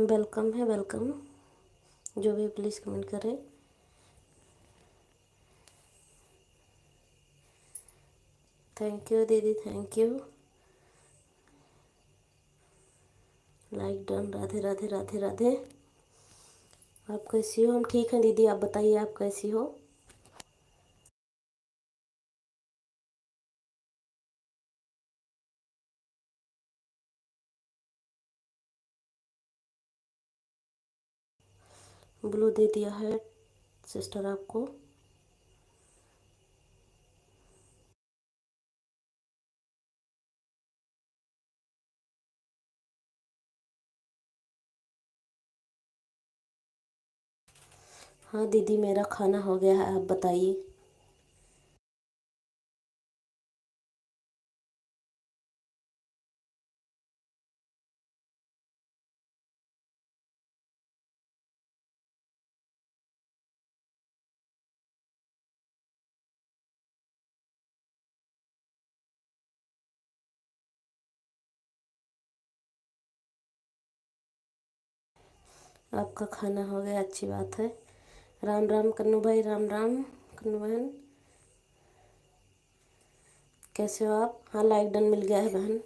Welcome है, welcome. जो भी प्लीज़ कमेंट करें। थैंक यू दीदी, thank you. Like done. Radhe Radhe Radhe Radhe. आप कैसी हो? हम ठीक हैं दीदी, आप बताइए आप कैसी हो? ब्लू दे दिया है सिस्टर आपको। हाँ दीदी, मेरा खाना हो गया है, आप बताइए। आपका खाना हो गया, अच्छी बात है। राम राम कन्नू भाई, राम राम कन्नू बहन। कैसे हो आप? हाँ, लाइक डन मिल गया है बहन।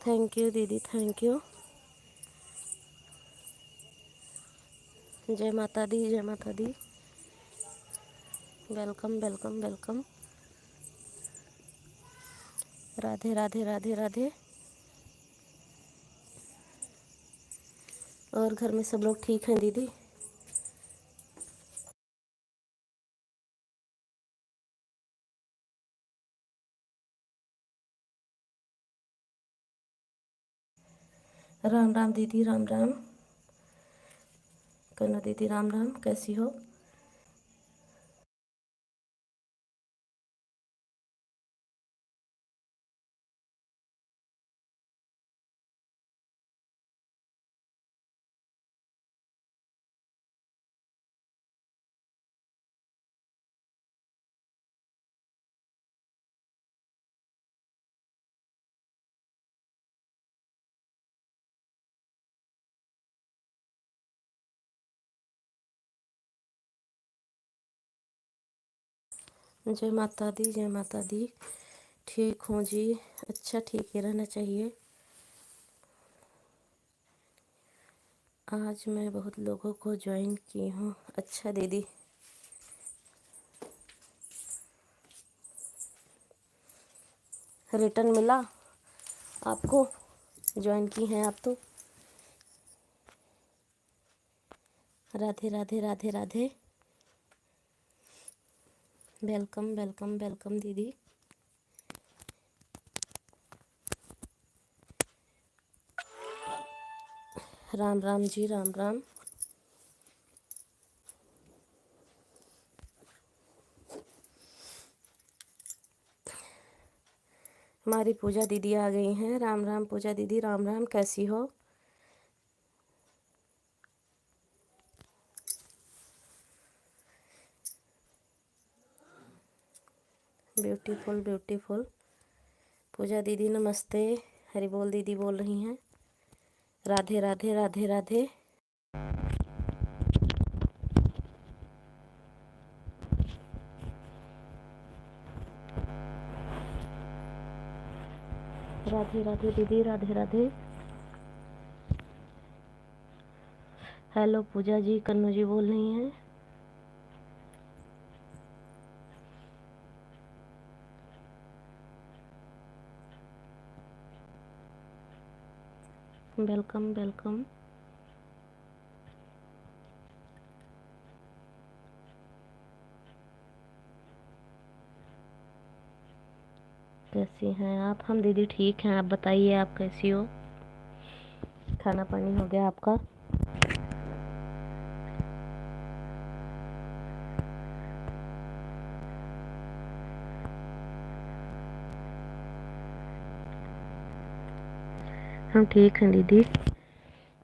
थैंक यू दीदी, थैंक यू। जय माता दी, जय माता दी। Welcome welcome welcome. Radhe Radhe Radhe Radhe. और घर में सब लोग ठीक हैं दीदी? राम राम दीदी, राम राम। कन्नू दीदी, राम राम। कैसी हो? जय माता दी, जय माता दी। ठीक हूँ जी। अच्छा, ठीक ही रहना चाहिए। आज मैं बहुत लोगों को ज्वाइन की हूँ। अच्छा दीदी। रिटर्न मिला आपको? ज्वाइन की हैं आप तो। Radhe Radhe Radhe Radhe. Welcome welcome welcome दीदी। राम राम जी, राम राम। हमारी पूजा दीदी आ गई हैं। राम राम पूजा दीदी, राम राम। कैसी हो? Beautiful beautiful. पूजा दीदी नमस्ते। हरि बोल दीदी बोल रही हैं। राधे राधे राधे राधे। राधे राधे दीदी, राधे राधे। हेलो पूजा जी, कन्नू जी बोल रही हैं। Welcome welcome. कैसी हैं आप? हम दीदी ठीक हैं, आप बताइए आप कैसी हो? खाना पानी हो गया आपका? हम ठीक हैं दीदी।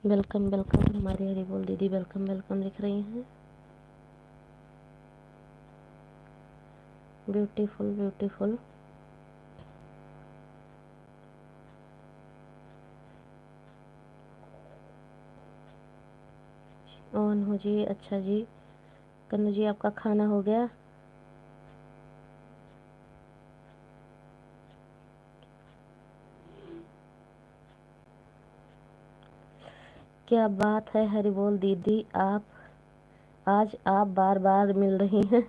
वेलकम वेलकम, हमारी हरी बोल दीदी वेलकम वेलकम लिख रही हैं। Beautiful beautiful. ऑन हो जी। अच्छा जी, कन्नू जी आपका खाना हो गया? क्या बात है हरी बोल दीदी, आज आप बार बार मिल रही हैं।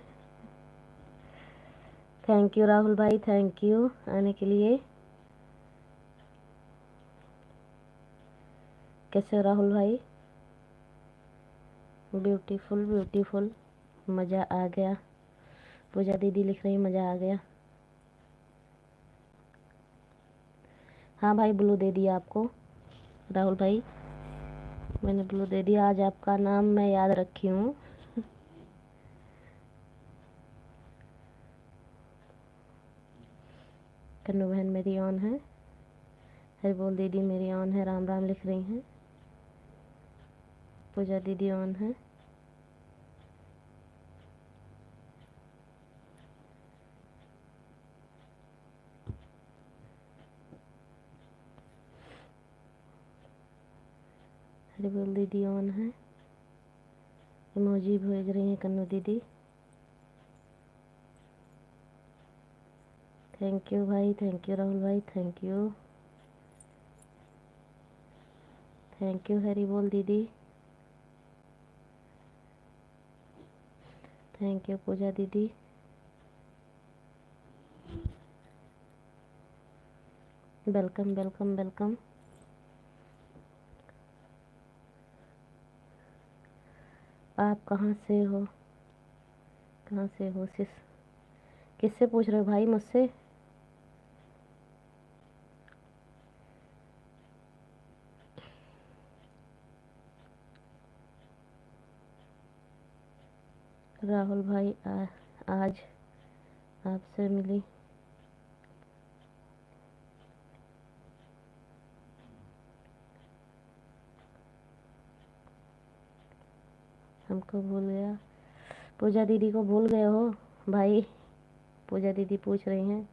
थैंक यू राहुल भाई, थैंक यू आने के लिए। कैसे हो राहुल भाई? ब्यूटीफुल ब्यूटीफुल, मज़ा आ गया। पूजा दीदी लिख रही मज़ा आ गया। हाँ भाई, ब्लू दे दिया आपको राहुल भाई, मैंने ब्लू दे दिया। आज आपका नाम मैं याद रखी हूँ। कन्नू बहन मेरी ऑन है, हरी बोल दीदी मेरी ऑन है, राम राम लिख रही हैं। पूजा दीदी ऑन है। हरी बोल दीदी ऑन है। इमोजी भेज रही हैं कन्नू दीदी। थैंक यू भाई, थैंक यू राहुल भाई, थैंक यू। थैंक यू हरी बोल दीदी, थैंक यू पूजा दीदी। Welcome welcome welcome. आप कहाँ से हो? कहाँ से हो सिस? किससे पूछ रहे हो भाई? मुझसे? राहुल भाई आज आपसे मिली। हमको भूल गया। पूजा दीदी को भूल गए हो भाई? पूजा दीदी पूछ रही हैं।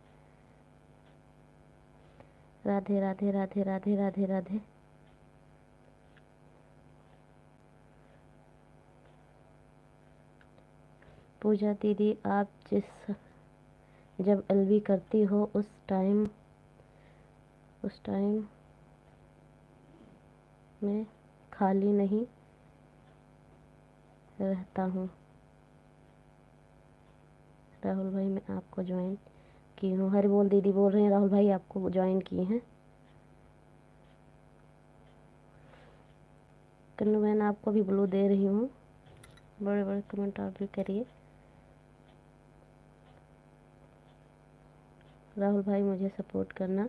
राधे राधे राधे राधे राधे राधे। पूजा दीदी आप जब एलवी करती हो उस टाइम में खाली नहीं रहता हूँ। राहुल भाई मैं आपको ज्वाइन की हूँ। हरी बोल दीदी बोल रहे हैं राहुल भाई आपको ज्वाइन की हैं। कन्नू बहन आपको भी ब्लू दे रही हूँ। बड़े बड़े कमेंट आप भी करिए। राहुल भाई मुझे सपोर्ट करना।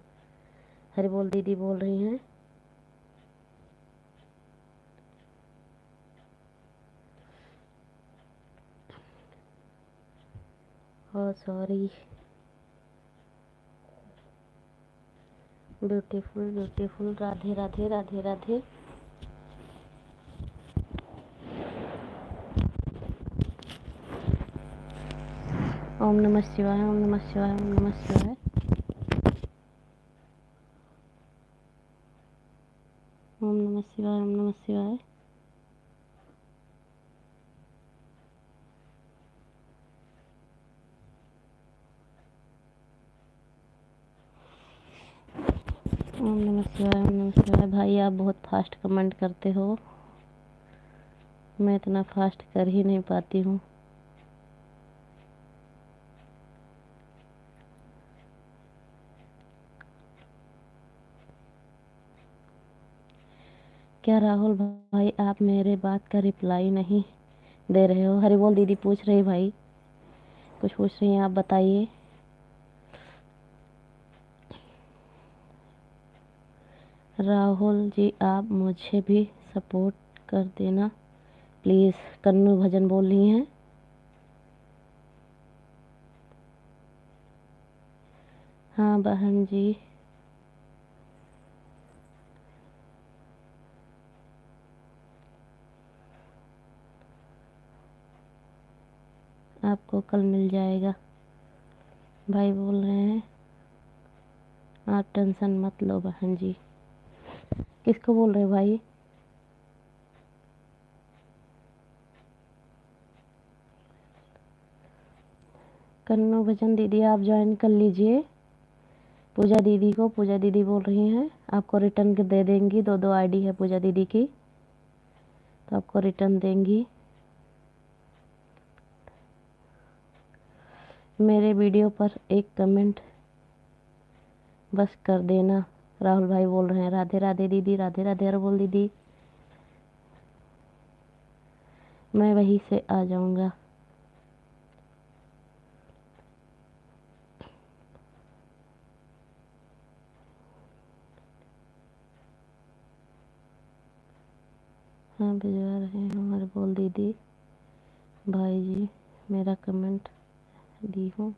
हरी बोल दीदी बोल रही हैं। और sorry. Beautiful beautiful, Radhe Radhe Radhe Radhe. ओम नमः शिवाय, ओम नमः शिवाय, ओम नमः शिवाय। ओम नमः शिवाय, ओम नमः शिवाय। ओम नमः शिवाय, ओम नमः शिवाय। भाई आप बहुत फास्ट कमेंट करते हो, मैं इतना फास्ट कर ही नहीं पाती हूँ। क्या राहुल भाई आप मेरे बात का रिप्लाई नहीं दे रहे हो? हरी बोल दीदी पूछ रही भाई, कुछ पूछ रही हैं, आप बताइए। राहुल जी आप मुझे भी सपोर्ट कर देना प्लीज़। कन्नू भजन बोल रही हैं। हाँ बहन जी, आपको कल मिल जाएगा। भाई बोल रहे हैं आप टेंशन मत लो बहन जी। किसको बोल रहे हो भाई? कन्नू भजन दीदी आप ज्वाइन कर लीजिए पूजा दीदी को। पूजा दीदी बोल रही हैं आपको रिटर्न दे देंगी। दो दो आईडी है पूजा दीदी की, तो आपको रिटर्न देंगी। मेरे वीडियो पर एक कमेंट बस कर देना। राहुल भाई बोल रहे हैं राधे राधे दीदी, राधे राधे। और बोल दीदी मैं वहीं से आ जाऊंगा। हाँ भिजवा रहे हैं। और बोल दीदी भाई जी मेरा कमेंट दी हूँ।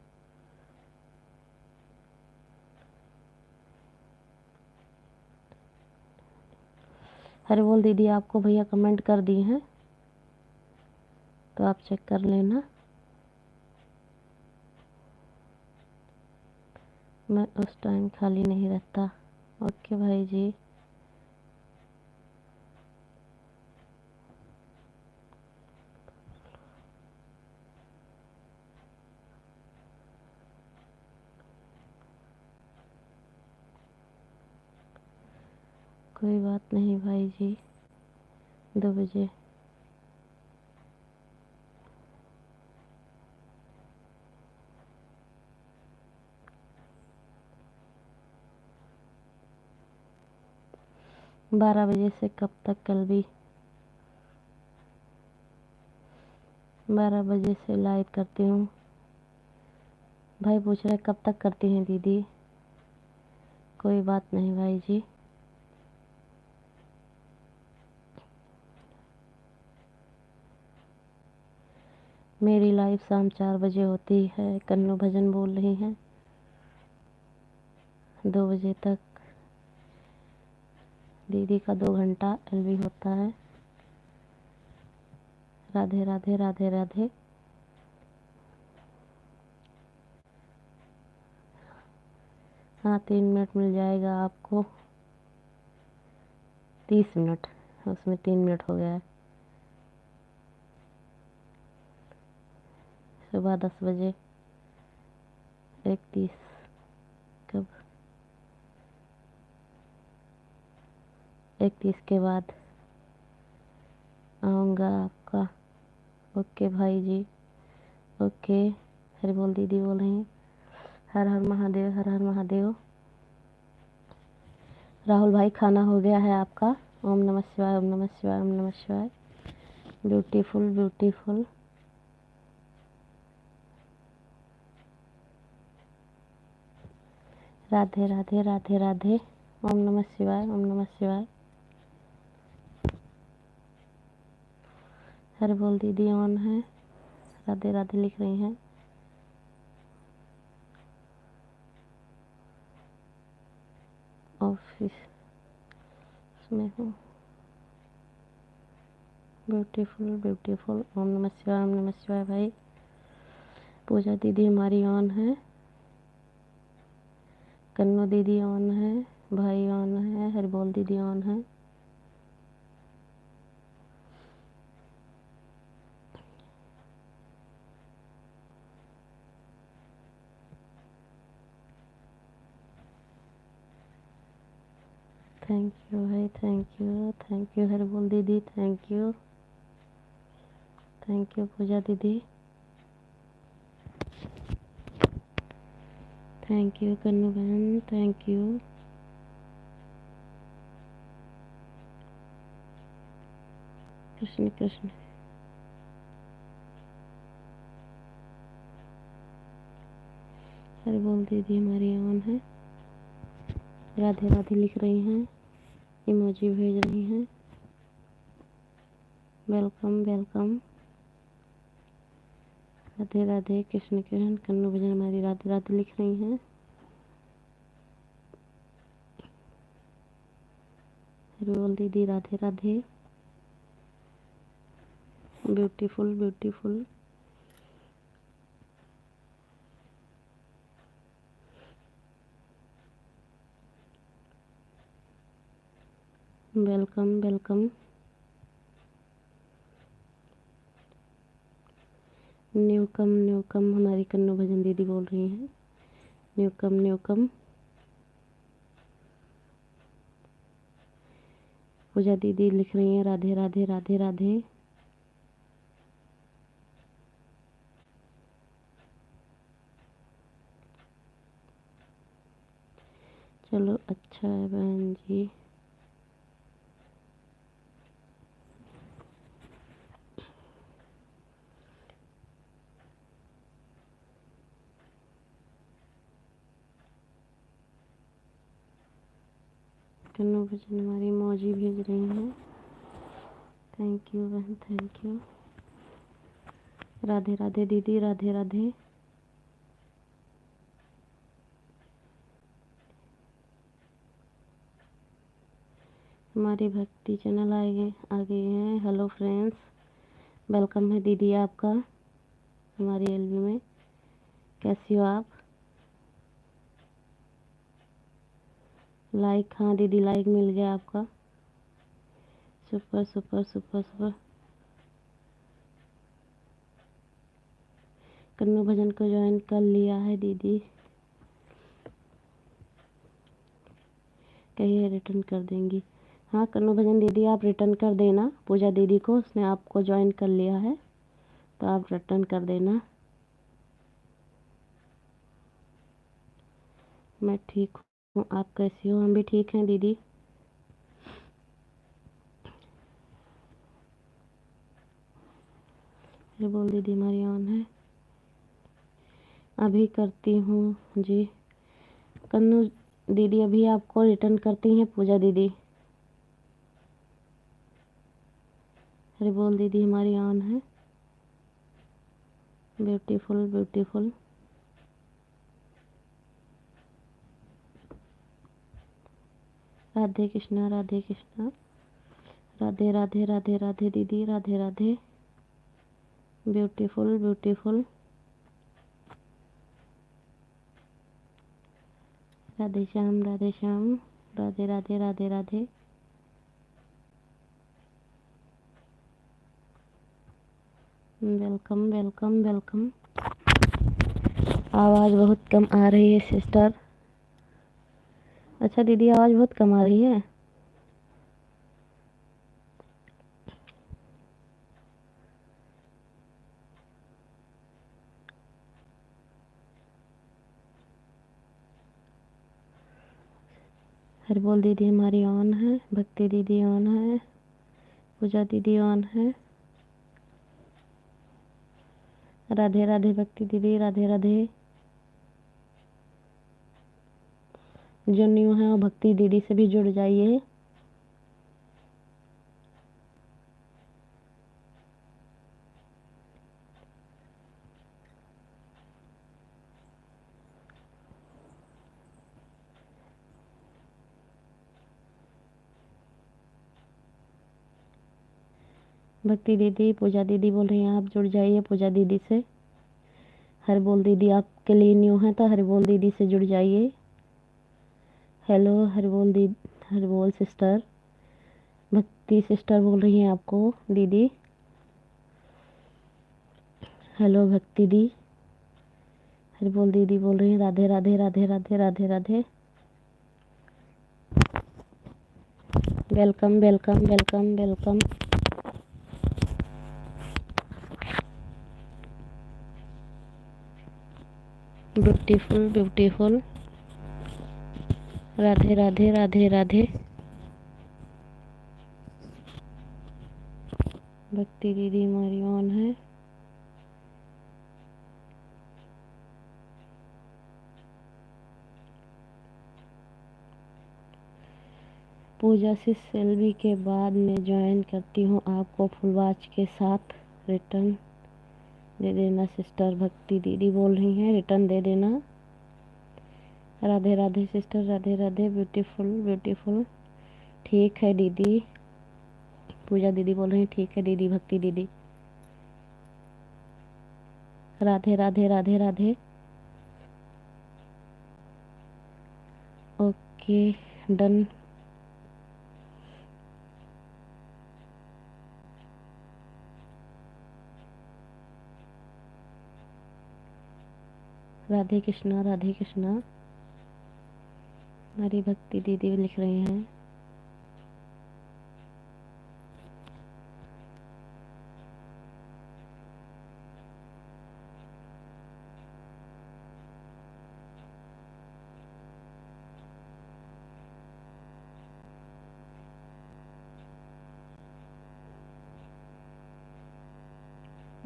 अरे बोल दीदी आपको भैया कमेंट कर दिए हैं, तो आप चेक कर लेना। मैं उस टाइम खाली नहीं रहता। ओके भाई जी। कोई बात नहीं भाई जी, 2 बजे। बारह बजे से कब तक? कल भी 12 बजे से लाइव करती हूँ। भाई पूछ रहे कब तक करती हैं दीदी? कोई बात नहीं भाई जी। मेरी लाइव शाम 4 बजे होती है। कन्नू भजन बोल रही हैं 2 बजे तक। दीदी का 2 घंटा एलबी होता है। राधे राधे राधे राधे। हाँ 3 मिनट मिल जाएगा आपको। 30 मिनट, उसमें 3 मिनट हो गया है। सुबह 10 बजे। 31 कब? 31 के बाद आऊँगा आपका। ओके भाई जी ओके। हरि बोल दीदी बोल रही हैं हर हर महादेव, हर हर महादेव। राहुल भाई खाना हो गया है आपका? ओम नमः शिवाय, ओम नमः शिवाय, ओम नमः शिवाय। Beautiful beautiful. राधे राधे राधे राधे। ओम नमः शिवाय, ओम नमः शिवाय। हर बोल दीदी ऑन है। राधे राधे लिख रही हैं। ऑफिस में हूँ। Beautiful beautiful. ओम नमः शिवाय, ओम नमः शिवाय भाई। पूजा दीदी हमारी ऑन है। कन्नू दीदी ऑन है। भाई ऑन है। हर बोल दीदी ऑन है। थैंक यू भाई, थैंक यू थैंक यू। हर बोल दीदी थैंक यू। थैंक यू पूजा दीदी। थैंक यू कन्नू बहन, थैंक यू। कृष्ण कृष्ण। हर बोल दीदी हमारी ऑन है। राधे राधे लिख रही हैं। इमोजी भेज रही हैं। Welcome welcome. राधे राधे, कृष्ण कृष्ण। कन्नू भजन हमारी राधे राधे लिख रही हैं। बोल दीदी Radhe Radhe. Beautiful beautiful. Welcome welcome. Newcome newcome हमारी कन्नू भजन दीदी बोल रही हैं। न्यूकम न्यूकम। पूजा दीदी लिख रही हैं राधे राधे राधे राधे। चलो अच्छा है बहन जी। कन्नू भजन हमारी मौजी भेज रही हैं। थैंक यू बहन, थैंक यू। राधे राधे दीदी, राधे राधे। हमारी भक्ति चैनल आ गए हैं। हेलो फ्रेंड्स, वेलकम है दीदी आपका हमारी एलबी में। कैसी हो आप? लाइक, हाँ दीदी लाइक मिल गया आपका। Super super super super. Kannu Bhajan को ज्वाइन कर लिया है दीदी। कहिए रिटर्न कर देंगी। हाँ कन्नू भजन दीदी आप रिटर्न कर देना पूजा दीदी को, उसने आपको ज्वाइन कर लिया है तो आप रिटर्न कर देना। मैं ठीक हूँ, आप कैसी हो? हम भी ठीक हैं दीदी। फिर बोल दीदी हमारी ऑन है। अभी करती हूँ जी। कन्नू दीदी अभी आपको रिटर्न करती हैं पूजा दीदी। अरे बोल दीदी हमारी ऑन है। Beautiful beautiful. राधे कृष्णा राधे कृष्णा। राधे राधे राधे राधे दीदी, Radhe Radhe. Beautiful beautiful. Radhe Shyam Radhe Shyam. Radhe Radhe Radhe Radhe. Welcome welcome welcome. आवाज़ बहुत कम आ रही है सिस्टर। अच्छा दीदी आवाज़ बहुत कम आ रही है। हर बोल दीदी हमारी ऑन है। भक्ति दीदी ऑन है। पूजा दीदी ऑन है। राधे राधे भक्ति दीदी, राधे राधे। जो न्यू है वो भक्ति दीदी से भी जुड़ जाइए। भक्ति दीदी पूजा दीदी बोल रही हैं आप जुड़ जाइए पूजा दीदी से। हर बोल दीदी आपके लिए न्यू है तो हर बोल दीदी से जुड़ जाइए। हेलो हर बोल दीदी, हर बोल सिस्टर। भक्ति सिस्टर बोल रही हैं आपको दीदी। हेलो भक्ति दी। हर बोल दीदी बोल रही हैं Radhe Radhe Radhe Radhe Radhe Radhe. Welcome welcome welcome welcome. Beautiful beautiful. Radhe Radhe Radhe Radhe. भक्ति दीदी हमारी ऑन है। पूजा से सेल्वी के बाद मैं ज्वाइन करती हूँ आपको फुल वॉच के साथ। रिटर्न दे देना सिस्टर। भक्ति दीदी बोल रही हैं रिटर्न दे देना। Radhe Radhe sister, Radhe Radhe. Beautiful beautiful. ठीक है दीदी। पूजा दीदी बोल रही हैं ठीक है दीदी। भक्ति दीदी राधे राधे राधे राधे। Okay done. राधे कृष्णा राधे कृष्णा। हमारी भक्ति दीदी भी लिख रही हैं।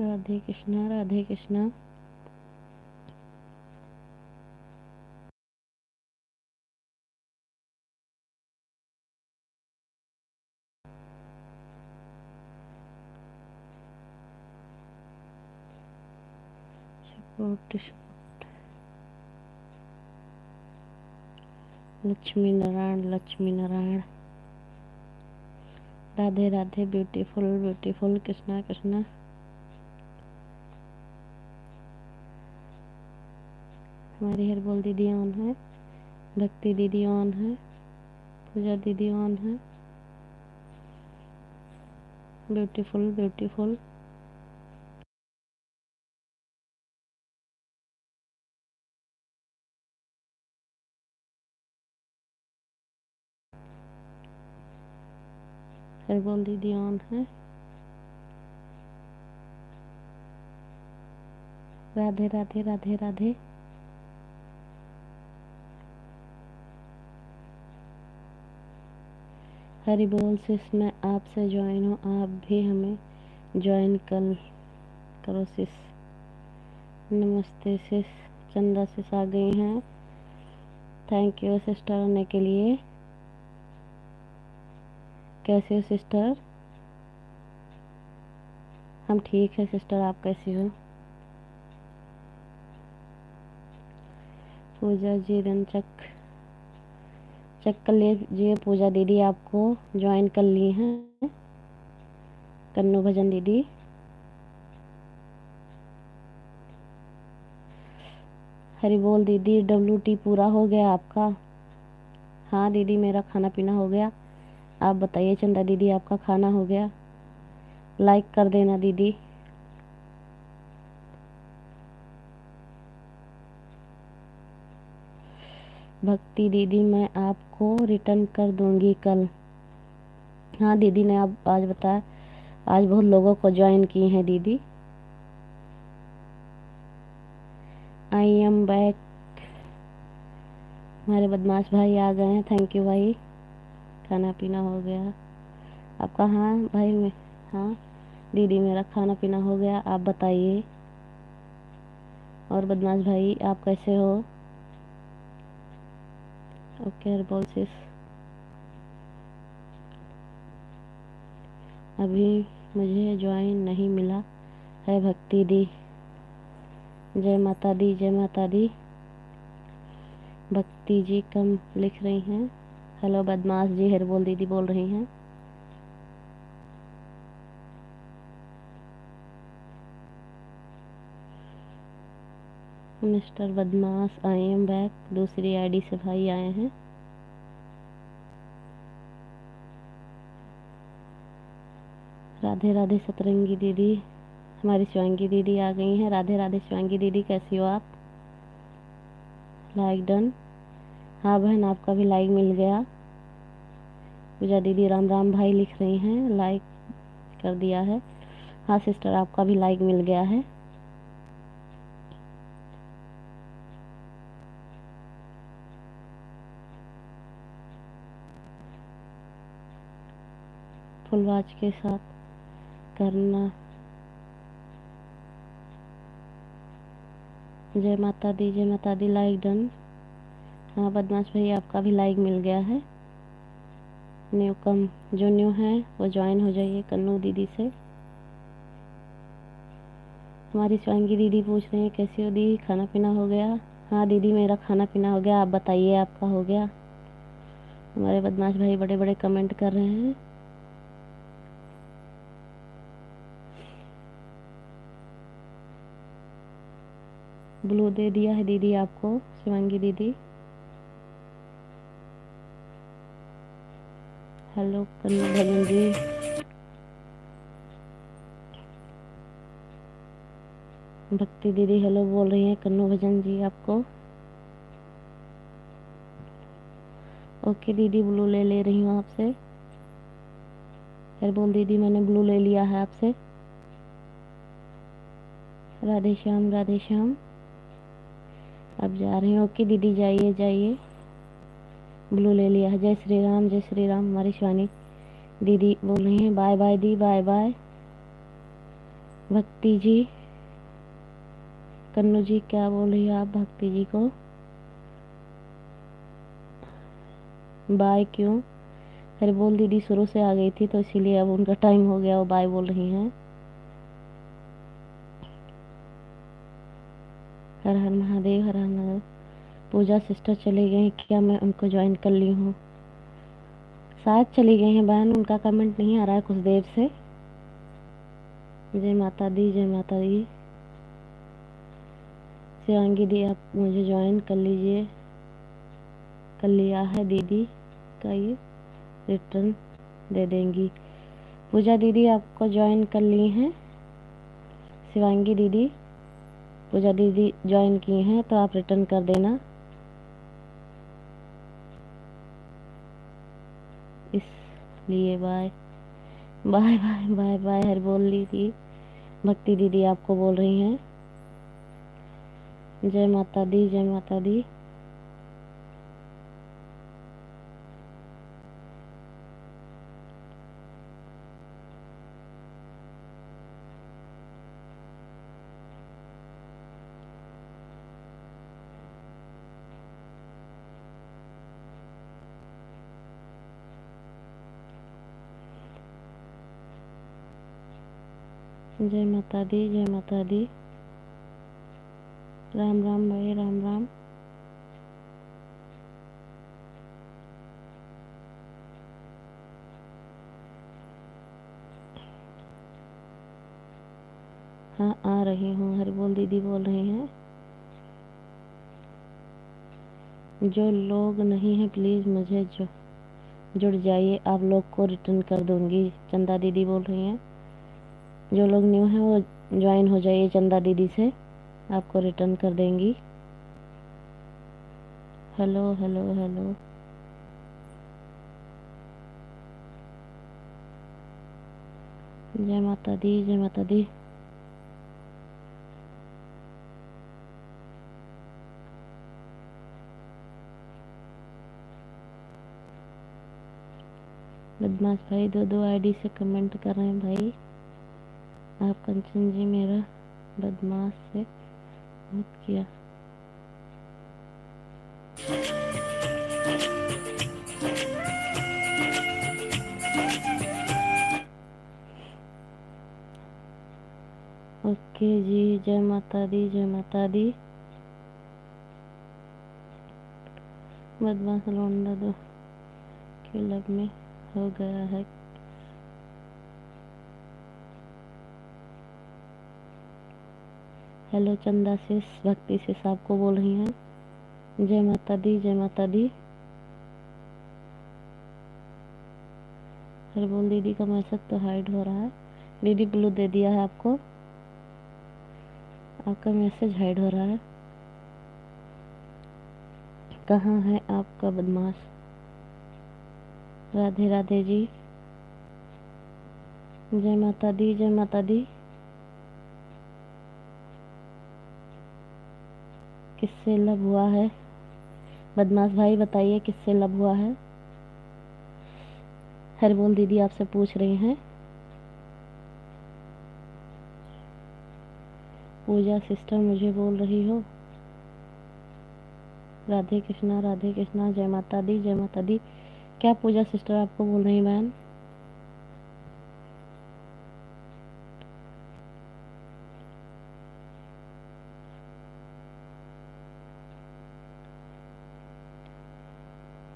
राधे कृष्णा राधे कृष्णा। लक्ष्मी नारायण लक्ष्मी नारायण। राधे राधे। Beautiful beautiful. कृष्णा कृष्णा। हमारी हरबोल दीदी ऑन है। भक्ति दीदी ऑन है। पूजा दीदी ऑन है। Beautiful beautiful. हरबोल दीदी ऑन है। राधे राधे राधे राधे। हरि बोल सिस। मैं आपसे ज्वाइन हूँ, आप भी हमें ज्वाइन करो सिस। नमस्ते सिस। चंदा सिस आ गई हैं। थैंक यू सिस्टर आने के लिए। कैसे हो सिस्टर? हम ठीक है सिस्टर, आप कैसी हो? पूजा जी रंचक चेक कर लीजिए। पूजा दीदी आपको ज्वाइन कर ली हैं। कन्नू भजन दीदी। हरि बोल दीदी। WT पूरा हो गया आपका? हाँ दीदी मेरा खाना पीना हो गया। आप बताइए चंदा दीदी आपका खाना हो गया? लाइक कर देना दीदी। भक्ति दीदी मैं आपको रिटर्न कर दूंगी कल। हाँ दीदी ने आप आज बताया। आज बहुत लोगों को ज्वाइन की हैं दीदी। I am back. हमारे बदमाश भाई आ गए हैं। थैंक यू भाई। खाना पीना हो गया आपका? हाँ भाई मैं हाँ दीदी मेरा खाना पीना हो गया। आप बताइए। और बदमाश भाई आप कैसे हो? ओके हरबोल सिस। अभी मुझे ज्वाइन नहीं मिला है भक्ति दी। जय माता दी जय माता दी। भक्ति जी कम लिख रही हैं। हेलो बदमाश जी। हरबोल दीदी बोल रही हैं। मिस्टर बदमाश आई एम बैक। दूसरी आईडी से भाई आए हैं। राधे राधे सतरंगी दीदी। हमारी शिवांगी दीदी आ गई हैं। राधे राधे शिवांगी दीदी कैसी हो आप? Like done. हाँ बहन आपका भी लाइक मिल गया। पूजा दीदी राम राम भाई लिख रही हैं। लाइक कर दिया है। हाँ सिस्टर आपका भी लाइक मिल गया है। फुल वॉच के साथ करना। जय माता दी जय माता दी। Like done. हाँ बदमाश भाई आपका भी लाइक मिल गया है। न्यू कम जो न्यू है वो ज्वाइन हो जाइए कन्नू दीदी से। हमारी स्वांगी दीदी पूछ रही हैं कैसी हो दी, खाना पीना हो गया? हाँ दीदी मेरा खाना पीना हो गया, आप बताइए आपका हो गया? हमारे बदमाश भाई बड़े बड़े कमेंट कर रहे हैं। ब्लू दे दिया है दीदी आपको शिवांगी दीदी। हेलो कन्नू भजन जी। भक्ति दीदी हेलो बोल रही हैं कन्नू भजन जी आपको। ओके दीदी ब्लू ले रही हूँ आपसे। फिर बोल दीदी मैंने ब्लू ले लिया है आपसे। राधे श्याम राधे श्याम। अब जा रही हूँ। ओके दीदी जाइए जाइए, ब्लू ले लिया है। जय श्री राम जय श्री राम। हमारी शिवानी दीदी बोल रही हैं बाय बाय दी बाय बाय। भक्ति जी कन्नू जी क्या बोल रही है आप भक्ति जी को? बाय क्यों? अरे बोल दीदी शुरू से आ गई थी तो इसीलिए अब उनका टाइम हो गया, वो बाय बोल रही हैं। हर हर महादेव हर हर महादेव। पूजा सिस्टर चली गई क्या? मैं उनको ज्वाइन कर ली हूँ, शायद चली गई हैं बहन, उनका कमेंट नहीं आ रहा है कुछ देर से। जय माता दी जय माता दी। शिवांगी दी आप मुझे ज्वाइन कर लीजिए, कर लिया है दीदी का ये रिटर्न दे देंगी। पूजा दीदी आपको ज्वाइन कर ली हैं। शिवांगी दीदी पूजा दीदी ज्वाइन की हैं तो आप रिटर्न कर देना। इसलिए bye bye bye bye bye हर बोल ली थी। भक्ति दीदी आपको बोल रही हैं जय माता दी जय माता दी। जय माता दी जय माता दी। राम राम भाई राम राम। हाँ आ रही हूँ, हर बोल दीदी बोल रही हैं। जो लोग नहीं हैं प्लीज़ मुझे जुड़ जाइए, आप लोग को रिटर्न कर दूंगी। चंदा दीदी बोल रही हैं जो लोग न्यू हैं वो ज्वाइन हो जाइए चंदा दीदी से, आपको रिटर्न कर देंगी। Hello hello hello. जय माता दी जय माता दी। बदमाश भाई दो आईडी से कमेंट कर रहे हैं भाई। आप कंचन जी मेरा बदमाश से मत किया। ओके जी जय माता दी जय माता दी। बदमाश लौंडा दो क्लब में हो गया है। हेलो चंदा सिस भक्ति सिस आपको बोल रही हैं जय माता दी जय माता दी। हर बोल दीदी का मैसेज तो हाइड हो रहा है। दीदी ब्लू दे दिया है आपको, आपका मैसेज हाइड हो रहा है। कहाँ है आपका बदमाश? राधे राधे जी। जय माता दी जय माता दी। किससे लब हुआ है? बदमाश भाई बताइए किससे लब हुआ है? हर बोल दीदी आपसे पूछ रही हैं। पूजा सिस्टर मुझे बोल रही हो? राधे कृष्णा जय माता दी जय माता दी। क्या पूजा सिस्टर आपको बोल रही बहन?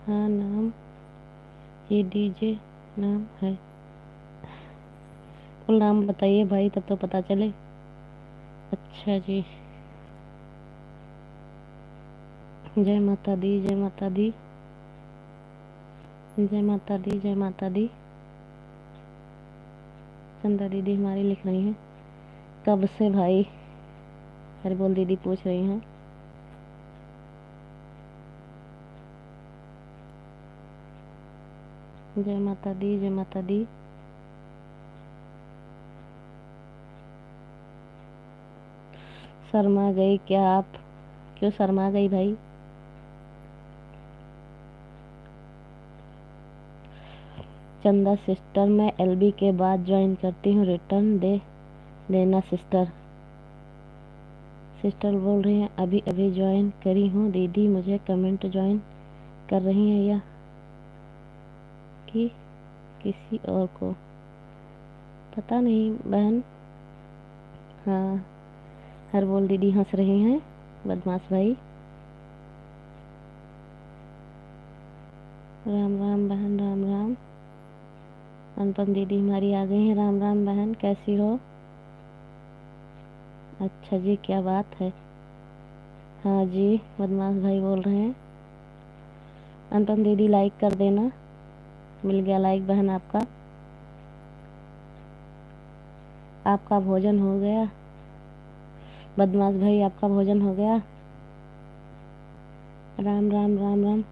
हाँ नाम ये डीजे नाम है। फुल नाम बताइए भाई, तब तो पता चले। अच्छा जी, जय माता दी, जय माता दी, जय माता दी, जय माता दी। चंदा दीदी हमारी लिख रही हैं कब से भाई? हर बोल दीदी पूछ रही हैं। जय माता दी, जय माता दी। शर्मा गई क्या आप? क्यों शर्मा गई भाई? चंदा सिस्टर मैं एलबी के बाद ज्वाइन करती हूँ, रिटर्न दे देना सिस्टर। सिस्टर बोल रही हैं अभी अभी ज्वाइन करी हूँ दीदी, मुझे कमेंट ज्वाइन कर रही हैं या कि किसी और को? पता नहीं बहन। हाँ, हर बोल दीदी हंस रही हैं, बदमाश भाई। राम राम बहन, राम राम। अनुपम दीदी हमारी आ गई हैं। राम राम बहन, कैसी हो? अच्छा जी, क्या बात है? हाँ जी, बदमाश भाई बोल रहे हैं। अनुपम दीदी लाइक कर देना। मिल गया लाइक बहन आपका। आपका भोजन हो गया? बदमाश भाई आपका भोजन हो गया? राम राम, राम राम।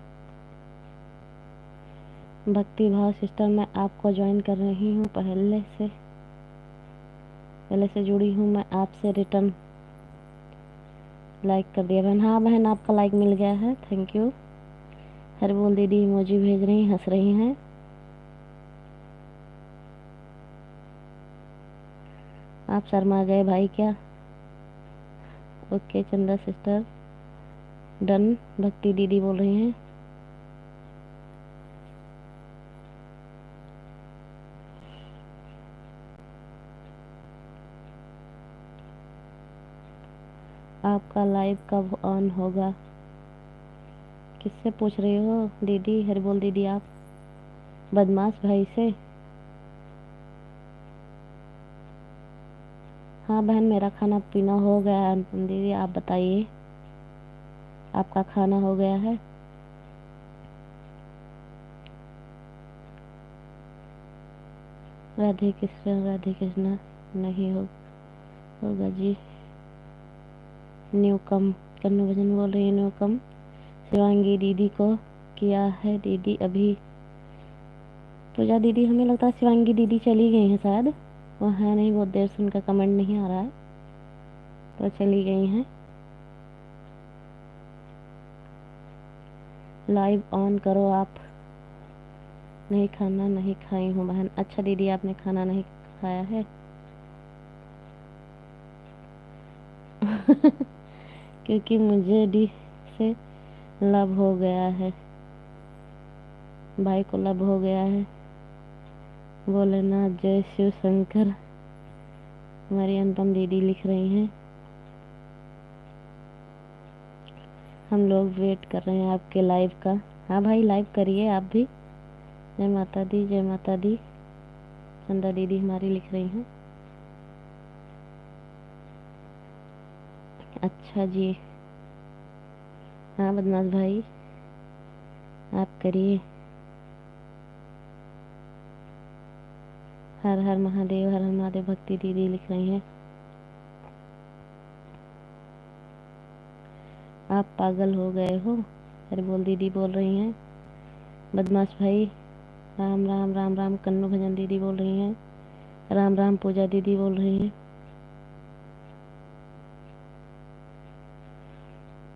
भक्ति भाव सिस्टर मैं आपको ज्वाइन कर रही हूँ, पहले से जुड़ी हूँ मैं आपसे, रिटर्न लाइक कर दिया बहन। हाँ बहन, आपका लाइक मिल गया है, थैंक यू। हर बोल दीदी इमोजी भेज रही हैं, हंस रही हैं। आप शर्मा गए भाई क्या? ओके चंदा सिस्टर डन। भक्ति दीदी बोल रही हैं। आपका लाइव कब ऑन होगा? किससे पूछ रही हो दीदी? हर बोल दीदी आप बदमाश भाई से? हाँ बहन, मेरा खाना पीना हो गया है। अनुपम दीदी आप बताइए, आपका खाना हो गया है? राधे कृष्ण, राधे कृष्ण। नहीं होगा जी। न्यूकम कन्नू भजन बोल रही है। न्यूकम शिवांगी दीदी को किया है दीदी अभी। पूजा दीदी हमें लगता है शिवांगी दीदी चली गई हैं शायद, वो है नहीं, बहुत देर से उनका कमेंट नहीं आ रहा है, तो चली गई हैं। लाइव ऑन करो आप। नहीं खाना नहीं खाई हूँ बहन। अच्छा दीदी आपने खाना नहीं खाया है? क्योंकि मुझे डी से लव हो गया है, भाई को लव हो गया है। भोलेनाथ जय शिव शंकर, हमारी अनुपम दीदी लिख रही हैं। हम लोग वेट कर रहे हैं आपके लाइव का। हाँ भाई लाइव करिए आप भी। जय माता दी, जय माता दी। चंदा दीदी हमारी लिख रही हैं। अच्छा जी। हाँ बदमाश भाई आप करिए। हर हर महादेव, हर हर महादेव। भक्ति दीदी लिख रही हैं। आप पागल हो गए हो, अरे बोल दीदी बोल रही हैं। बदमाश भाई राम राम, राम राम। कन्नू भजन दीदी बोल रही हैं। राम राम। पूजा दीदी बोल रही हैं।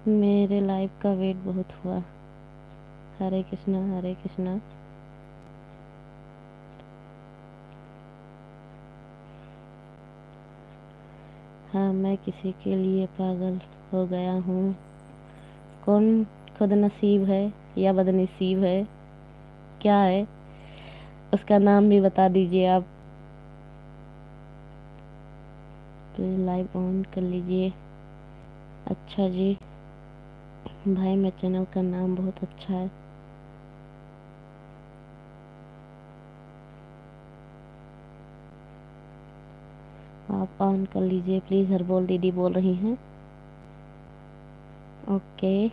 मेरे लाइव का वेट बहुत हुआ। हरे कृष्णा, हरे कृष्णा। हाँ मैं किसी के लिए पागल हो गया हूँ। कौन खुद नसीब है या बदनसीब है क्या है, उसका नाम भी बता दीजिए आप। प्लीज लाइव ऑन कर लीजिए। अच्छा जी भाई, मेरे चैनल का नाम बहुत अच्छा है। आप ऑन कर लीजिए प्लीज। हरबोल दीदी बोल रही हैं। ओके,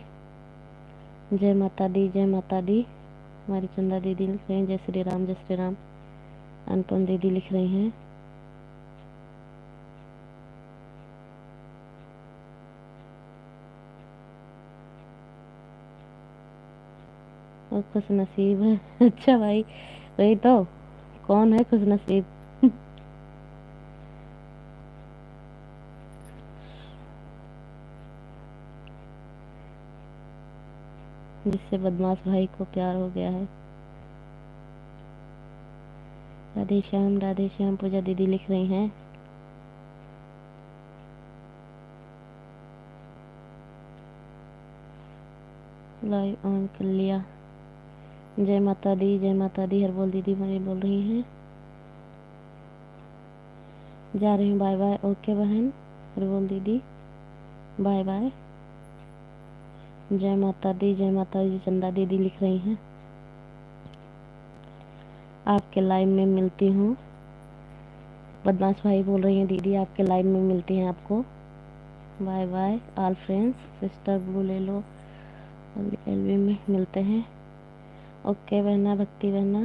जय माता दी, जय माता दी। हमारी चंदा दीदी लिख रही हैं जय श्री राम, जय श्री राम। अनुपम दीदी लिख रही हैं। और खुश नसीब है। अच्छा भाई, वही तो, कौन है खुश नसीब? जिससे बदमाश भाई को प्यार हो गया है। राधे श्याम, राधे श्याम। पूजा दीदी लिख रही हैं। लाइव ऑन कर लिया। जय माता दी, जय माता दी। हरबोल दीदी हमारी बोल रही हैं। जा रही हूँ, बाय बाय। ओके बहन हरबोल दीदी, बाय बाय। जय माता दी, जय माता दी। चंदा दीदी लिख रही हैं। आपके लाइव में मिलती हूँ। बदमाश भाई बोल रही हैं दीदी आपके लाइव में मिलती हैं आपको। Bye bye all friends. Sister blue ले लो, एलवी में मिलते हैं। ओके बहना, भक्ति बहना,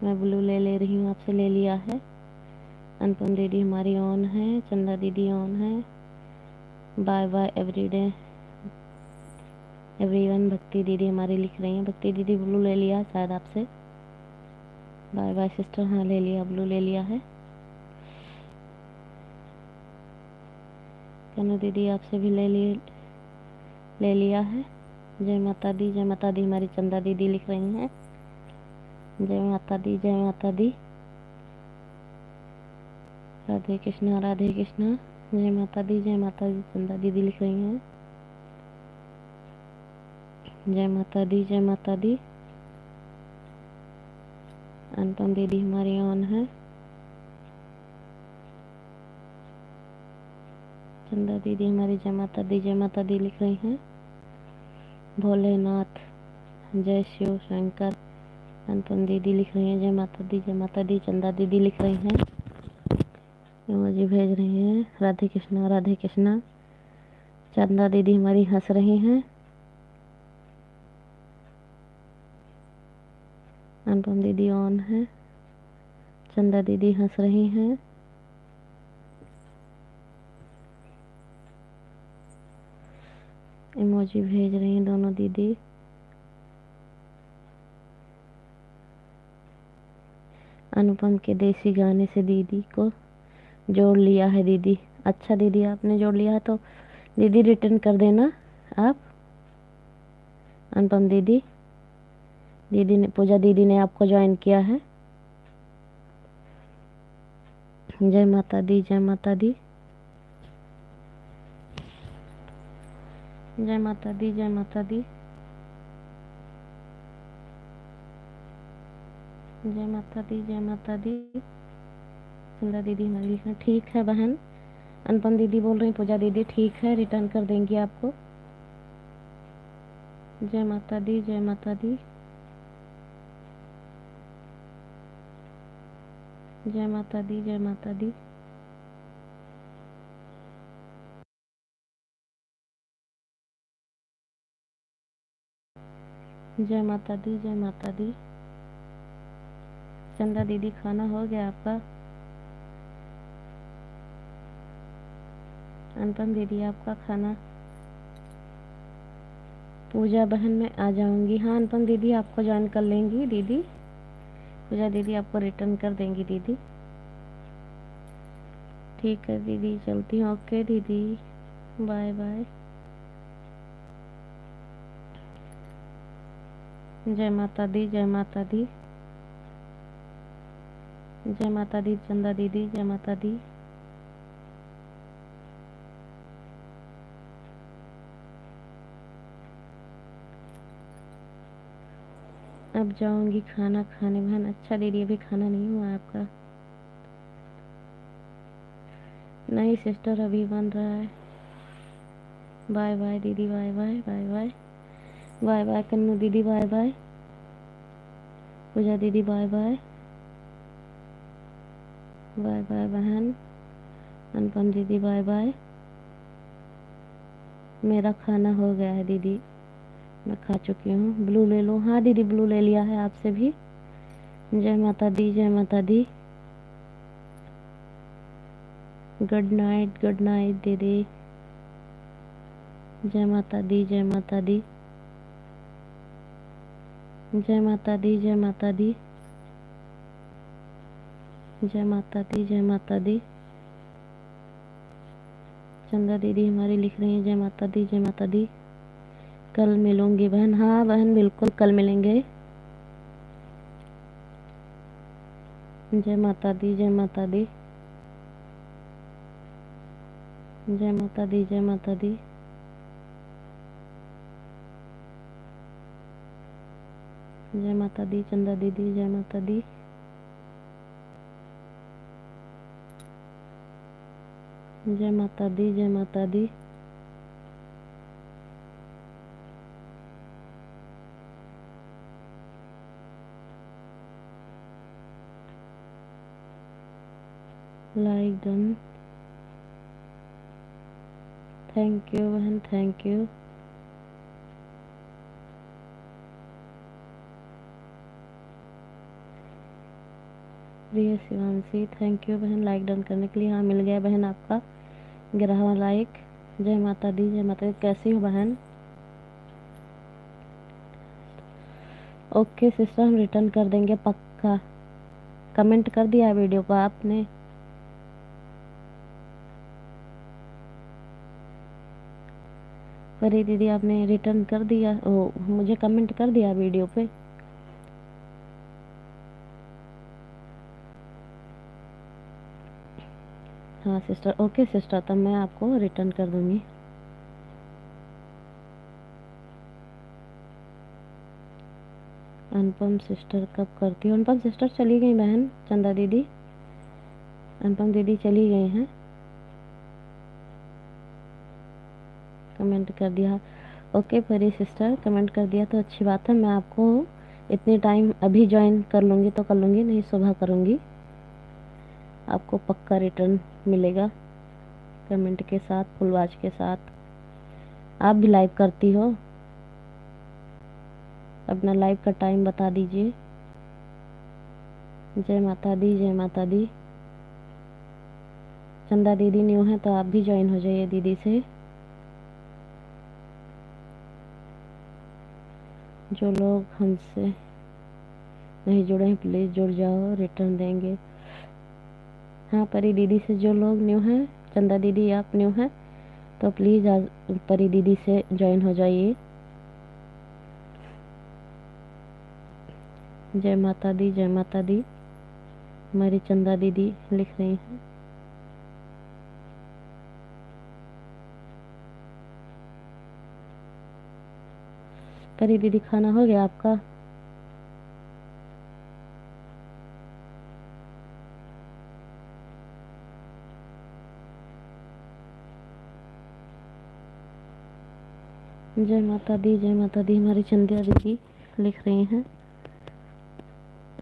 मैं ब्लू ले रही हूँ आपसे, ले लिया है। अनुपम दीदी हमारी ऑन है, चंदा दीदी ऑन है। Bye bye everyday everyone. Bhakti दीदी हमारी लिख रही हैं। भक्ति दीदी ब्लू ले लिया शायद आपसे। Bye bye sister. हाँ ले लिया, ब्लू ले लिया है। कनु दीदी आपसे भी ले लिया है। जय माता दी, जय माता दी। हमारी चंदा दीदी लिख रही हैं। जय माता दी, जय माता दी। राधे कृष्णा, राधे कृष्णा। जय माता दी, जय माता दी। चंदा दीदी लिख रही हैं। जय माता दी, जय माता दी। अनुपम दीदी हमारी ऑन है। चंदा दीदी हमारी जय माता दी, जय माता दी लिख रही हैं। भोलेनाथ, जय शिव शंकर। अनुपम दीदी लिख रही हैं। जय माता दी, जय माता दी। चंदा दीदी लिख रही हैं। इमोजी भेज रही हैं। राधे कृष्णा, राधे कृष्णा। चंदा दीदी हमारी हंस रही हैं। अनुपम दीदी ऑन है। चंदा दीदी हंस रही हैं। इमोजी भेज रही हैं दोनों दीदी। अनुपम के देसी गाने से दीदी को जोड़ लिया है दीदी। अच्छा दीदी, आपने जोड़ लिया है तो दीदी रिटर्न कर देना आप। अनुपम दीदी, दीदी ने, पूजा दीदी ने आपको ज्वाइन किया है। जय माता दी, जय माता दी। जय माता दी, जय माता दी। जय माता दी, जय माता दी। चंदा दीदी हमारी लिखना ठीक है बहन। अनुपम दीदी बोल रही पूजा दीदी ठीक है, रिटर्न कर देंगी आपको। जय माता दी, जय माता दी। जय माता दी, जय माता दी। जय माता दी, जय माता दी। चंदा दीदी खाना हो गया आपका? अनुपम दीदी आपका खाना? पूजा बहन मैं आ जाऊंगी। हाँ अनुपम दीदी आपको ज्वाइन कर लेंगी दीदी। पूजा दीदी आपको रिटर्न कर देंगी दीदी। ठीक है दीदी, चलती हूँ। ओके दीदी, बाय बाय। जय माता दी, जय माता दी। जय माता दी चंदा दीदी, जय माता दी। अब जाऊंगी खाना खाने बहन। अच्छा दीदी अभी खाना नहीं हुआ आपका? नहीं सिस्टर अभी बन रहा है। बाय बाय दीदी, bye bye bye bye bye bye Kannu दीदी, बाय बाय पूजा दीदी, बाय बाय बाय बाय बहन। अनुपम दीदी बाय बाय। मेरा खाना हो गया है दीदी, मैं खा चुकी हूँ। ब्लू ले लो? हाँ दीदी ब्लू ले लिया है आपसे भी। जय माता दी, जय माता दी। गुड नाइट दीदी। जय माता दी, जय माता दी, जय माता दी, जय माता दी, जय माता दी, जय माता दी। चंदा दीदी हमारी लिख रही हैं जय माता दी, जय माता दी। कल मिलूंगी बहन। हाँ बहन बिल्कुल कल मिलेंगे। जय माता दी, जय माता दी, जय माता दी, जय माता दी। जय माता दी चंदा दीदी, जय माता दी। जय माता दी, जय माता दी। Like done. थैंक यू बहन, थैंक यू। प्रिय शिवांशी थैंक यू बहन लाइक डन करने के लिए। हाँ मिल गया बहन आपका 11वां लाइक। जय माता दी, जय माता दी। कैसी हो बहन? ओके सिस्टर हम रिटर्न कर देंगे पक्का। कमेंट कर दिया वीडियो को आपने? परी दीदी आपने रिटर्न कर दिया? ओ मुझे कमेंट कर दिया वीडियो पे? हाँ सिस्टर, ओके सिस्टर तब मैं आपको रिटर्न कर दूंगी। अनुपम सिस्टर कब करती हो? अनुपम सिस्टर चली गई बहन, चंदा दीदी। अनुपम दीदी चली गई हैं। कमेंट कर दिया? ओके परी सिस्टर कमेंट कर दिया तो अच्छी बात है। मैं आपको इतने टाइम अभी ज्वाइन कर लूँगी तो कर लूँगी, नहीं सुबह करूँगी। आपको पक्का रिटर्न मिलेगा कमेंट के साथ, फुल वॉच के साथ। आप भी लाइव करती हो? अपना लाइव का टाइम बता दीजिए। जय माता दी, जय माता दी। चंदा दीदी न्यू है तो आप भी ज्वाइन हो जाइए दीदी से। जो लोग हमसे नहीं जुड़े हैं प्लीज़ जुड़ जाओ, रिटर्न देंगे। हाँ परी दीदी से जो लोग न्यू हैं, चंदा दीदी आप न्यू हैं तो प्लीज़ आज परी दीदी से ज्वाइन हो जाइए। जय माता दी, जय माता दी। हमारी चंदा दीदी लिख रही हैं। परी दीदी खाना हो गया आपका? जय माता दी, जय माता दी। हमारी चंदा दीदी लिख रही हैं।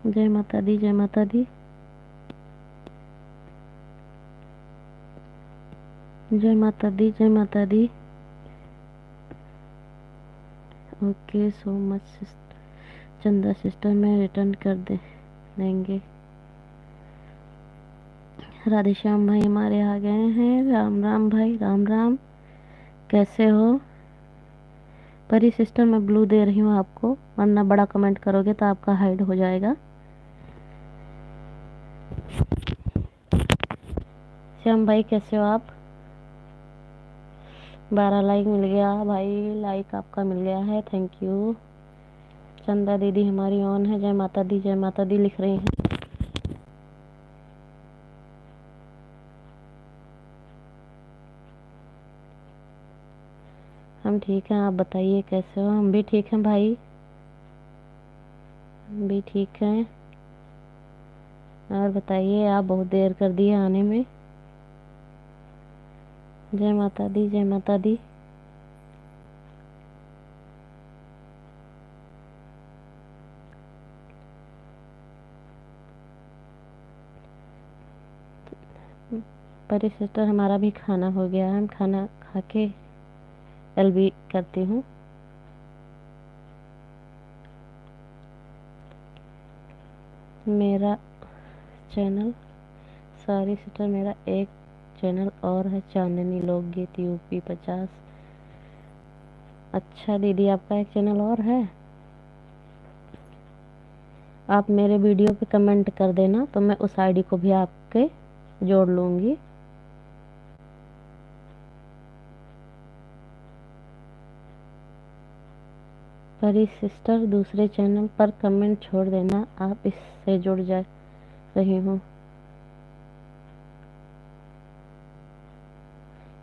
जय माता दी, जय माता दी। जय माता दी, जय माता दी। ओके सो मच चंदा सिस्टर मैं रिटर्न कर देंगे। राधे श्याम भाई हमारे आ गए हैं। राम राम भाई, राम राम। कैसे हो? परी सिस्टर मैं ब्लू दे रही हूँ आपको, वरना बड़ा कमेंट करोगे तो आपका हाइड हो जाएगा। श्याम भाई कैसे हो आप? 12 लाइक मिल गया भाई, लाइक आपका मिल गया है, थैंक यू। चंदा दीदी हमारी ऑन है। जय माता दी, जय माता दी लिख रही हैं। हम ठीक हैं, आप बताइए कैसे हो? हम भी ठीक हैं भाई। हम भी ठीक हैं। और बताइए, आप बहुत देर कर दिए आने में। जय माता दी, जय माता दी। परी सिस्टर, हमारा भी खाना हो गया। हम खाना खा के एलबी करती हूँ। मेरा चैनल, सॉरी सिस्टर, मेरा एक चैनल और है, चांदनी लोकगीत यूपी 50। अच्छा दीदी, आपका एक चैनल और है। आप मेरे वीडियो पे कमेंट कर देना तो मैं उस आईडी को भी आपके जोड़ लूँगी। परी सिस्टर, दूसरे चैनल पर कमेंट छोड़ देना, आप इससे जुड़ जा रही हूँ।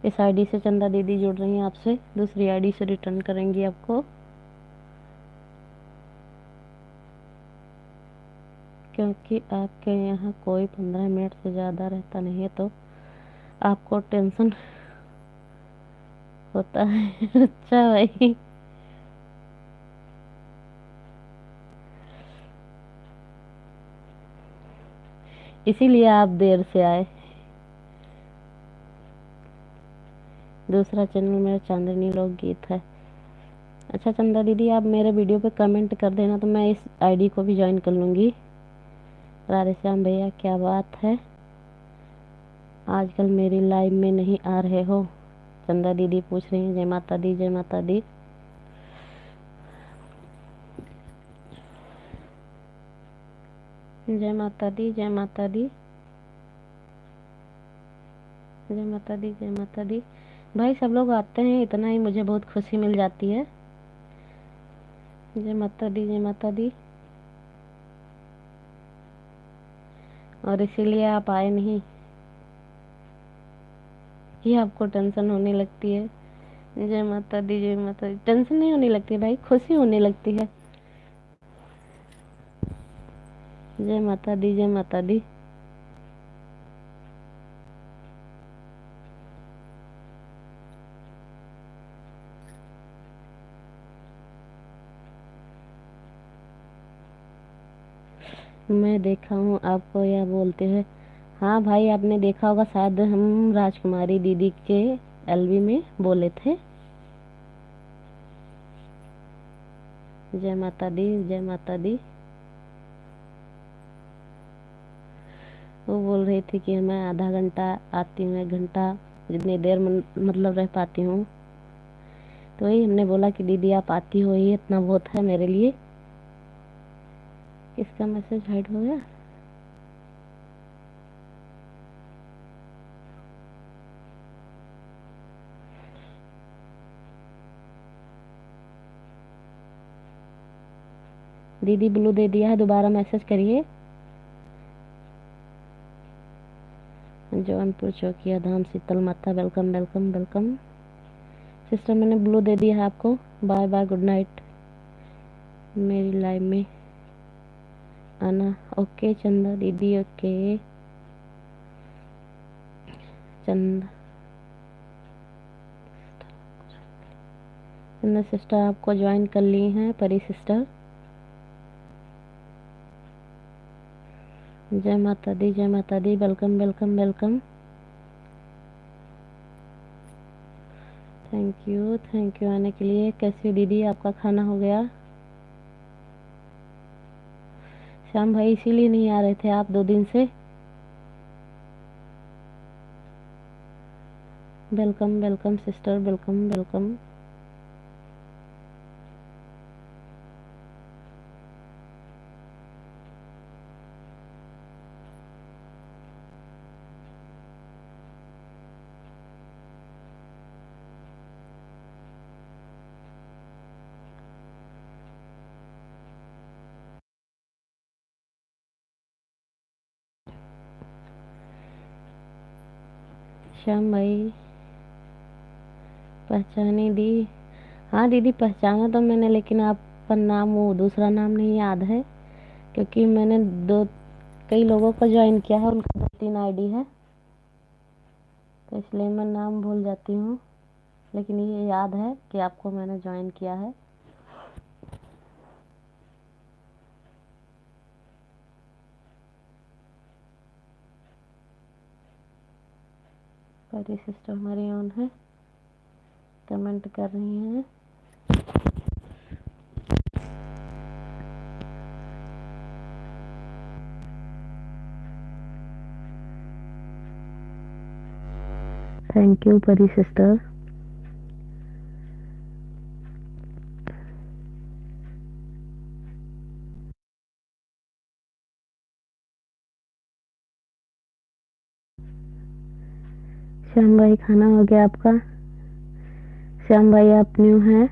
इस आईडी से चंदा दीदी जुड़ रही हैं आपसे, दूसरी आईडी से रिटर्न करेंगी आपको, क्योंकि आपके यहाँ कोई 15 मिनट से ज़्यादा रहता नहीं है तो आपको टेंशन होता है। अच्छा भाई, इसीलिए आप देर से आए। दूसरा चैनल मेरा चांदनी लोकगीत है। अच्छा चंदा दीदी, आप मेरे वीडियो पे कमेंट कर देना तो मैं इस आईडी को भी ज्वाइन कर लूँगी। राधे श्याम भैया, क्या बात है, आजकल मेरी लाइव में नहीं आ रहे हो। चंदा दीदी पूछ रही हैं। जय माता दी, जय माता दी। जय माता दी, जय माता दी। जय माता दी, जय माता दी। भाई सब लोग आते हैं, इतना ही मुझे बहुत खुशी मिल जाती है। जय माता दी, जय माता दी। और इसीलिए आप आए नहीं, ये आपको टेंशन होने लगती है। जय माता दी, जय माता दी। टेंशन नहीं होने लगती भाई, खुशी होने लगती है। जय माता दी, जय माता दी। मैं देखा हूँ आपको, यह बोलते हैं। हाँ भाई, आपने देखा होगा शायद, हम राजकुमारी दीदी के एलवी में बोले थे। जय माता दी, जय माता दी। वो बोल रही थी कि मैं आधा घंटा आती हूँ, 1 घंटा, जितनी देर मतलब रह पाती हूँ। तो वही हमने बोला कि दीदी आप आती हो, ये इतना बहुत है मेरे लिए। इसका मैसेज हाइड हो गया। दीदी ब्लू दे दिया है, दोबारा मैसेज करिए। जौनपुर चौकिया Dham Sheetal Mata, welcome welcome welcome. Sister, मैंने ब्लू दे दिया है आपको। Bye bye, good night. मेरी लाइफ में आना। ओके चंदा दीदी, ओके। चंदा चंदा सिस्टर आपको ज्वाइन कर ली हैं। परी सिस्टर, जय माता दी, जय माता दी। Welcome welcome welcome. Thank you आने के लिए। कैसी हो दीदी, आपका खाना हो गया? श्याम भाई, इसीलिए नहीं आ रहे थे आप 2 दिन से। Welcome welcome sister, welcome welcome. Shyam भाई, पहचानी दी? हाँ दीदी, पहचाना तो मैंने, लेकिन आपका नाम, वो दूसरा नाम नहीं याद है। क्योंकि मैंने कई लोगों को ज्वाइन किया है, उनका 2-3 आईडी है, तो इसलिए मैं नाम भूल जाती हूँ, लेकिन ये याद है कि आपको मैंने ज्वाइन किया है। परी सिस्टर हमारी ऑन है, कमेंट कर रही हैं। थैंक यू परी सिस्टर। श्याम भाई खाना हो गया आपका? श्याम भाई आप न्यू हैं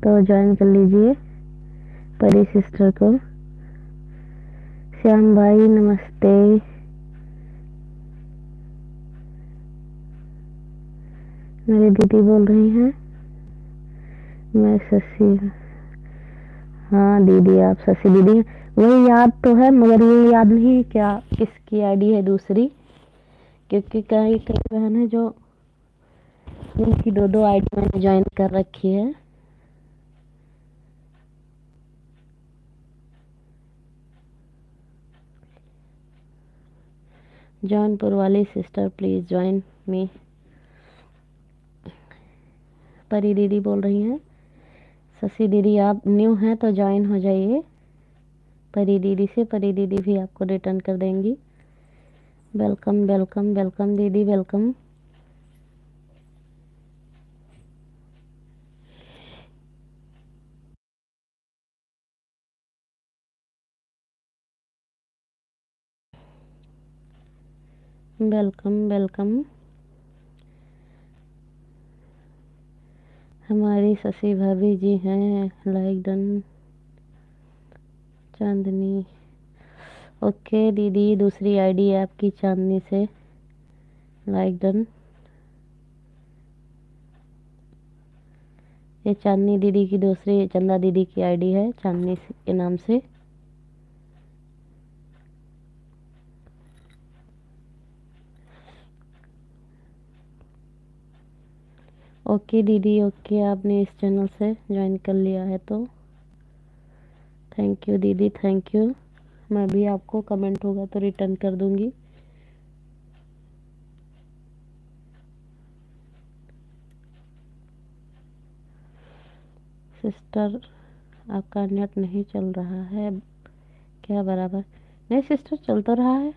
तो ज्वाइन कर लीजिए परी सिस्टर को। श्याम भाई नमस्ते। मेरी दीदी बोल रही हैं, मैं शशि। हाँ दीदी आप शशि दीदी हैं, वही याद तो है मगर ये याद नहीं क्या किसकी आईडी है दूसरी, क्योंकि कई कई बहन है जो जिनकी 2-2 आईडी मैंने ज्वाइन कर रखी है। जौनपुर वाली सिस्टर प्लीज ज्वाइन मी। परी दीदी बोल रही हैं, शशि दीदी आप न्यू हैं तो ज्वाइन हो जाइए परी दीदी से, परी दीदी भी आपको रिटर्न कर देंगी। वेलकम वेलकम वेलकम दीदी वेलकम। Welcome welcome. हमारी शशि भाभी जी हैं, लाइक डन। चांदनी ओके दीदी, दूसरी आईडी है आपकी चांदनी से, लाइक डन। ये चांदनी दीदी की दूसरी, चंदा दीदी की आईडी है चांदनी के नाम से। ओके दीदी ओके, आपने इस चैनल से ज्वाइन कर लिया है तो थैंक यू दीदी थैंक यू। मैं भी आपको कमेंट होगा तो रिटर्न कर दूंगी। सिस्टर आपका नेट नहीं चल रहा है क्या बराबर? नहीं सिस्टर चल तो रहा है।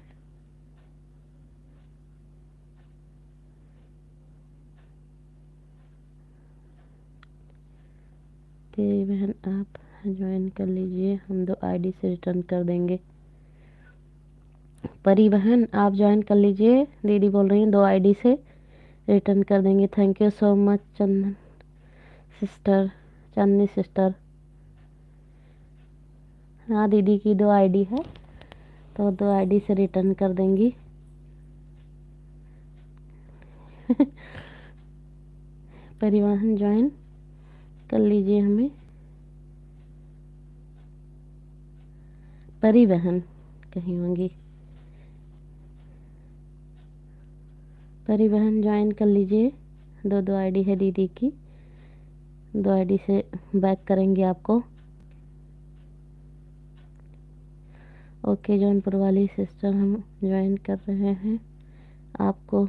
तेरी बहन आप ज्वाइन कर लीजिए, हम 2 आईडी से रिटर्न कर देंगे। परी बहन आप ज्वाइन कर लीजिए, दीदी बोल रही हैं 2 आईडी से रिटर्न कर देंगे। Thank you so much Chandan sister, Chandni sister. हाँ दीदी की 2 आईडी है तो 2 आईडी से रिटर्न कर देंगी। परिवहन ज्वाइन कर लीजिए हमें। परिवहन कहीं होंगी, परिवहन ज्वाइन कर लीजिए। 2-2 आईडी है दीदी की, 2 आईडी से बैक करेंगे आपको। ओके जौनपुर वाली सिस्टर हम ज्वाइन कर रहे हैं आपको।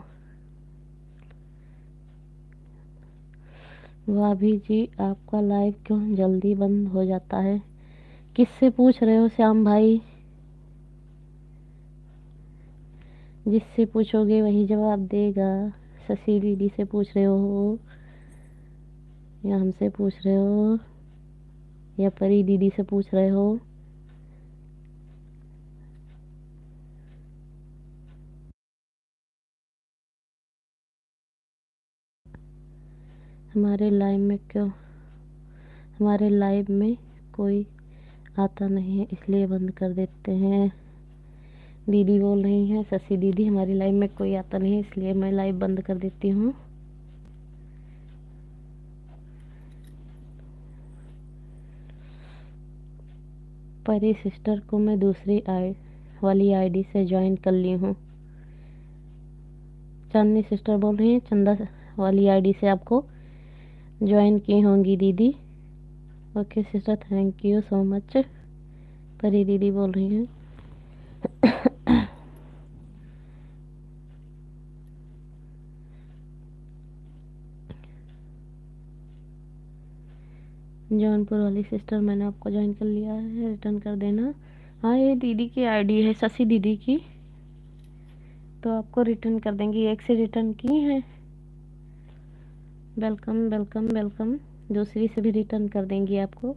भाभी जी आपका लाइव क्यों जल्दी बंद हो जाता है? किससे पूछ रहे हो श्याम भाई? जिससे पूछोगे वही जवाब देगा। शशि दीदी से पूछ रहे हो या हमसे पूछ रहे हो या परी दीदी से पूछ रहे हो? हमारे लाइव में कोई आता नहीं है इसलिए बंद कर देते हैं। दीदी बोल रही हैं शशि दीदी हमारी लाइव में कोई आता नहीं है इसलिए मैं लाइव बंद कर देती हूँ। परी सिस्टर को मैं दूसरी वाली आईडी से ज्वाइन कर ली हूँ। चांदनी सिस्टर बोल रही हैं चंदा वाली आईडी से आपको ज्वाइन की होंगी दीदी। Okay sister, thank you so much. परी दीदी बोल रही हैं। जौनपुर वाली सिस्टर, मैंने आपको ज्वाइन कर लिया है, रिटर्न कर देना। हाँ, ये दीदी की आईडी है, शशि दीदी की, तो आपको रिटर्न कर देंगी। एक से रिटर्न की है। Welcome welcome welcome. दूसरी से भी रिटर्न कर देंगी आपको।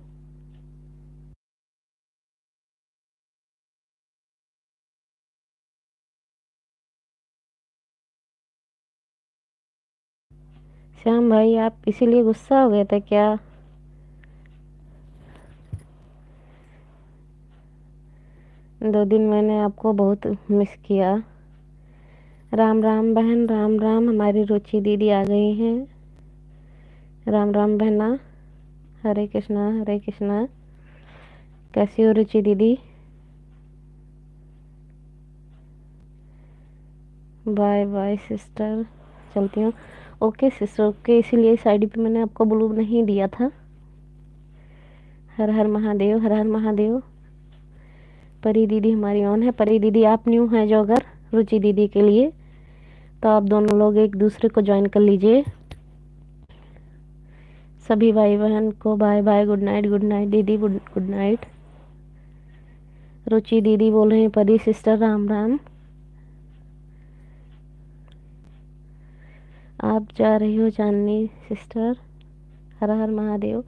श्याम भाई, आप इसीलिए गुस्सा हो गए थे क्या? दो दिन मैंने आपको बहुत मिस किया। राम राम बहन, राम राम। हमारी रुचि दीदी आ गई हैं। राम राम बहना। हरे कृष्णा हरे कृष्णा। कैसी हो रुचि दीदी? बाय बाय सिस्टर, चलती हूँ। Okay sister, okay. इसीलिए इस आईडी पे मैंने आपको ब्लू नहीं दिया था। हर हर महादेव, हर हर महादेव। परी दीदी हमारी ऑन है। परी दीदी, आप न्यू हैं जो अगर रुचि दीदी के लिए, तो आप दोनों लोग एक दूसरे को ज्वाइन कर लीजिए। सभी भाई बहन को बाय बाय, गुड नाइट दीदी, गुड नाइट। रुचि दीदी बोल रहे हैं परी सिस्टर राम राम। आप जा रही हो चांदनी सिस्टर? हर हर महादेव।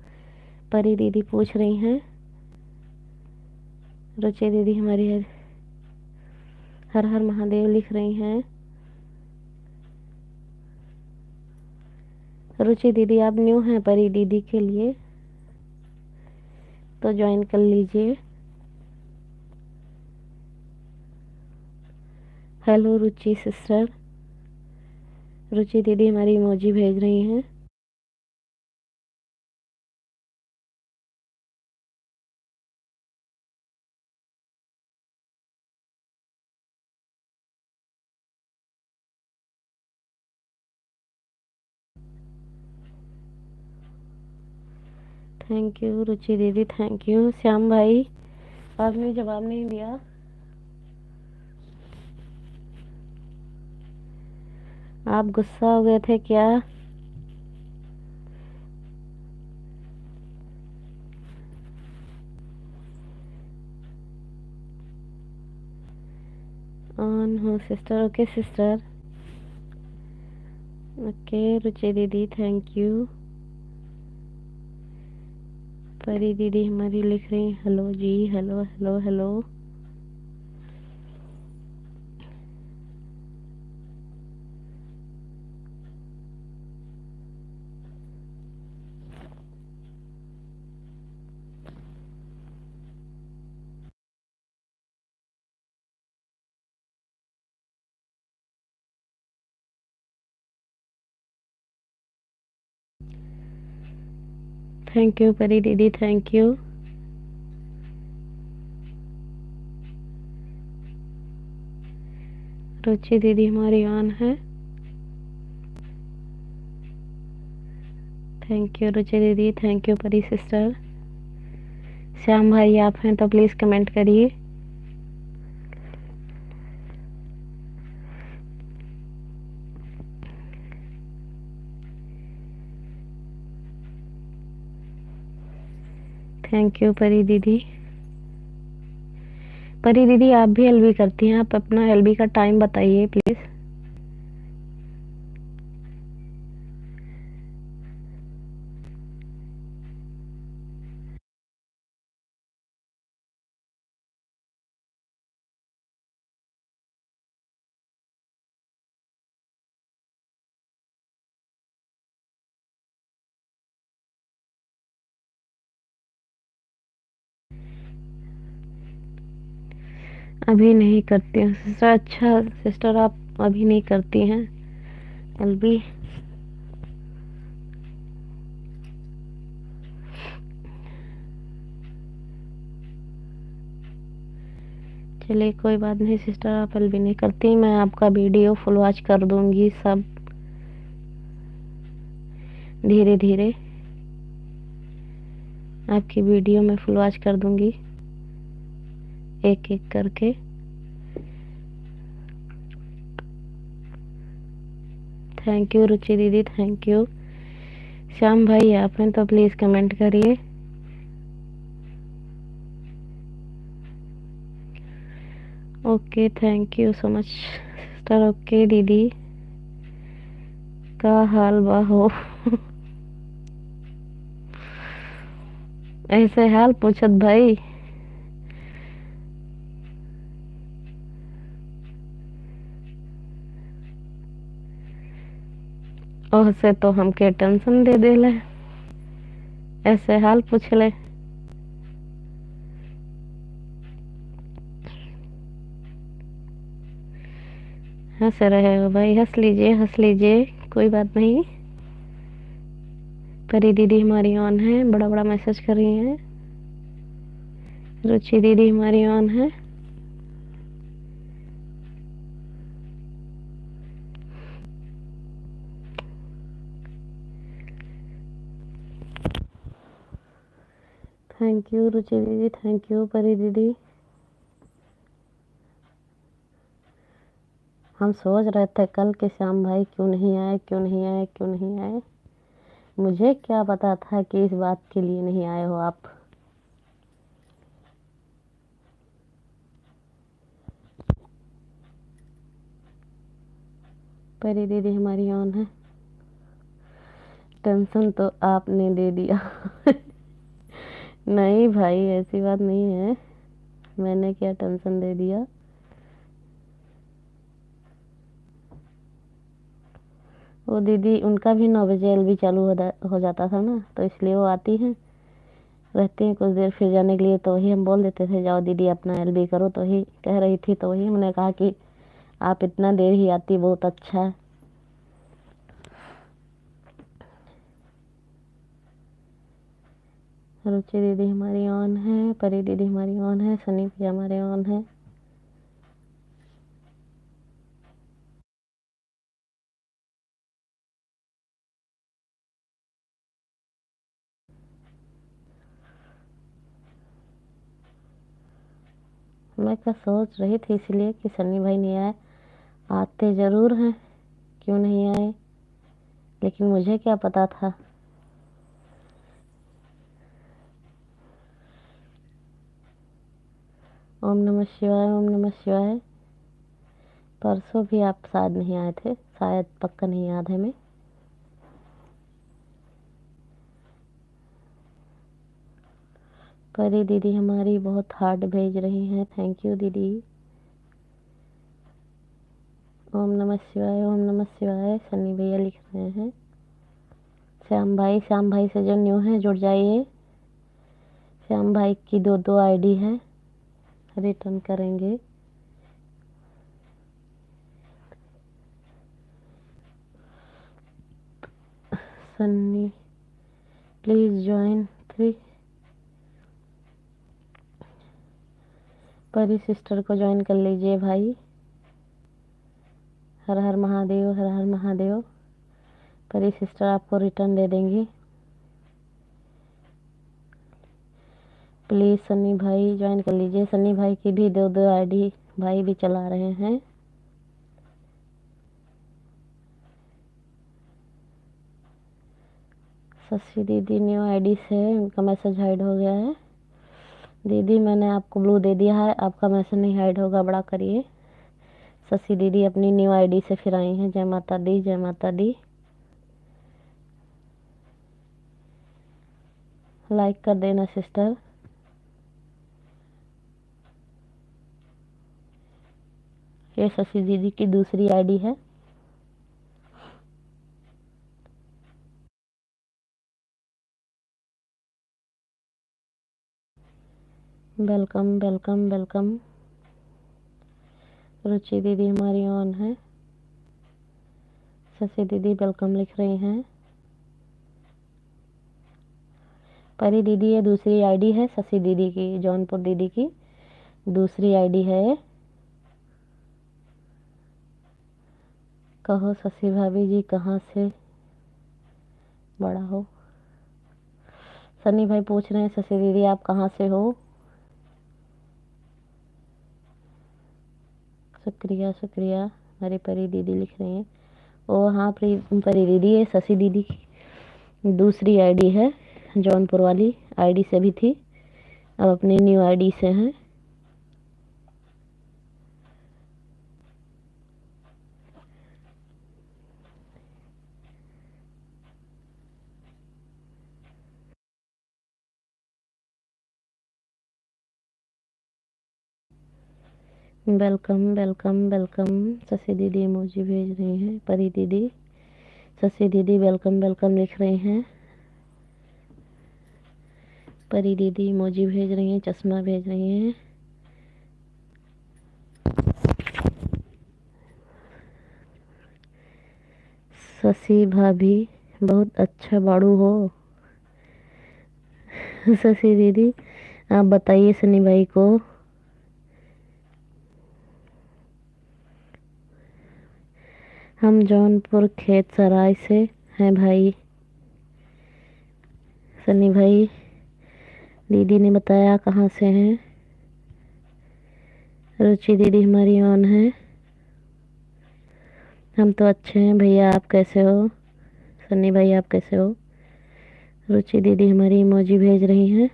परी दीदी पूछ रही हैं। रुचि दीदी हमारी हर हर महादेव लिख रही हैं। रुचि दीदी, आप न्यू हैं परी दीदी के लिए, तो ज्वाइन कर लीजिए। हेलो रुचि सिस्टर। रुचि दीदी हमारी इमोजी भेज रही हैं। थैंक यू रुचि दीदी, थैंक यू। श्याम भाई, आपने जवाब नहीं दिया। आप गुस्सा हो गए थे क्या? ऑन हो sister. Okay sister, okay. Ruchi दीदी थैंक यू। परी दीदी हमारी लिख रही hello ji, hello hello hello. Thank you Pari दीदी, थैंक यू। रुचि दीदी हमारी ऑन है। थैंक यू रुचि दीदी, थैंक यू परी सिस्टर। श्याम भाई, आप हैं तो प्लीज़ कमेंट करिए। थैंक यू परी दीदी। परी दीदी, आप भी एलबी करती हैं? आप अपना एलबी का टाइम बताइए प्लीज़। अभी नहीं करती हूँ सिस्टर। अच्छा सिस्टर, आप अभी नहीं करती हैं एलबी? चलिए कोई बात नहीं सिस्टर, आप एलबी नहीं करती, मैं आपका वीडियो फुल वॉच कर दूंगी सब धीरे धीरे। आपकी वीडियो मैं फुल वॉच कर दूंगी एक एक करके। थैंक यू रुचि दीदी, थैंक यू। श्याम भाई आप हैं तो प्लीज़ कमेंट करिए। Okay thank you so much sister. Okay दीदी का हाल बा हो ऐसे हाल पूछत भाई। ओह से तो हमके टेंशन दे देले, ऐसे हाल पूछ ले। हंस रहे हो भाई, हंस लीजिए हंस लीजिए, कोई बात नहीं। परी दीदी हमारी ऑन है, बड़ा बड़ा मैसेज कर रही हैं। रुचि दीदी हमारी ऑन है। थैंक यू रुचि दीदी, थैंक यू परी दीदी। हम सोच रहे थे कल के श्याम भाई क्यों नहीं आए, क्यों नहीं आए, क्यों नहीं आए। मुझे क्या पता था कि इस बात के लिए नहीं आए हो आप। परी दीदी हमारी ऑन है। टेंशन तो आपने दे दिया नहीं भाई ऐसी बात नहीं है, मैंने क्या टेंशन दे दिया। वो दीदी उनका भी 9 बजे एलबी चालू हो जाता था ना, तो इसलिए वो आती हैं, रहती हैं कुछ देर फिर जाने के लिए। तो वही हम बोल देते थे जाओ दीदी अपना एलबी करो, तो वही कह रही थी, तो वही हमने कहा कि आप इतना देर ही आती बहुत अच्छा है। रुचि दीदी हमारी ऑन है, परी दीदी हमारी ऑन है, सनी भैया हमारे ऑन है। मैं क्या सोच रही थी इसलिए कि सन्नी भाई नहीं आए, आते ज़रूर हैं, क्यों नहीं आए, लेकिन मुझे क्या पता था। ओम नमः शिवाय, ओम नमः शिवाय। परसों भी आप शायद नहीं आए थे, शायद पक्का नहीं याद है हमें। परी दीदी हमारी बहुत हार्ड भेज रही हैं, थैंक यू दीदी। ओम नमः शिवाय, ओम नमः शिवाय। सन्नी भैया लिख रहे हैं। श्याम भाई, श्याम भाई से जो न्यू है जुड़ जाइए। श्याम भाई की दो दो आईडी है, रिटर्न करेंगे। Sunny please join 3। परी सिस्टर को ज्वाइन कर लीजिए भाई। हर हर महादेव, हर हर महादेव। परी सिस्टर आपको रिटर्न दे देंगी। प्लीज़ सन्नी भाई ज्वाइन कर लीजिए। सन्नी भाई की भी दो दो आईडी भाई भी चला रहे हैं। शशि दीदी न्यू आईडी से उनका मैसेज हाइड हो गया है। दीदी मैंने आपको ब्लू दे दिया है, आपका मैसेज नहीं हाइड होगा, बड़ा करिए। शशि दीदी अपनी न्यू आईडी से फिर आई हैं। जय माता दी, जय माता दी। लाइक कर देना सिस्टर। ये शशि दीदी की दूसरी आईडी है। Welcome welcome welcome. रुचि दीदी हमारी ऑन है। शशि दीदी वेलकम लिख रही हैं। परी दीदी ये दूसरी आईडी है शशि दीदी की, जौनपुर दीदी की। दूसरी आईडी है, कहो शशि भाभी जी कहाँ से बड़ा हो। सनी भाई पूछ रहे हैं शशि दीदी आप कहाँ से हो। शुक्रिया शुक्रिया। हमारी परी दीदी लिख रही हैं। ओ हाँ परी दीदी, ये शशि दीदी की दूसरी आईडी है, जौनपुर वाली आईडी से भी थी, अब अपनी न्यू आईडी से हैं। Welcome welcome welcome. शशि दीदी इमोजी भेज रही हैं। परी दीदी, शशि दीदी वेलकम वेलकम लिख रही हैं। परी दीदी इमोजी भेज रही हैं, चश्मा भेज रही हैं। शशि भाभी बहुत अच्छा बाड़ू हो। शशि दीदी आप बताइए सनी भाई को। हम जौनपुर खेत सराय से हैं भाई। सनी भाई दीदी ने बताया कहाँ से हैं। रुचि दीदी हमारी ऑन है। हम तो अच्छे हैं भैया, आप कैसे हो। सन्नी भाई आप कैसे हो। रुचि दीदी हमारी इमोजी भेज रही हैं।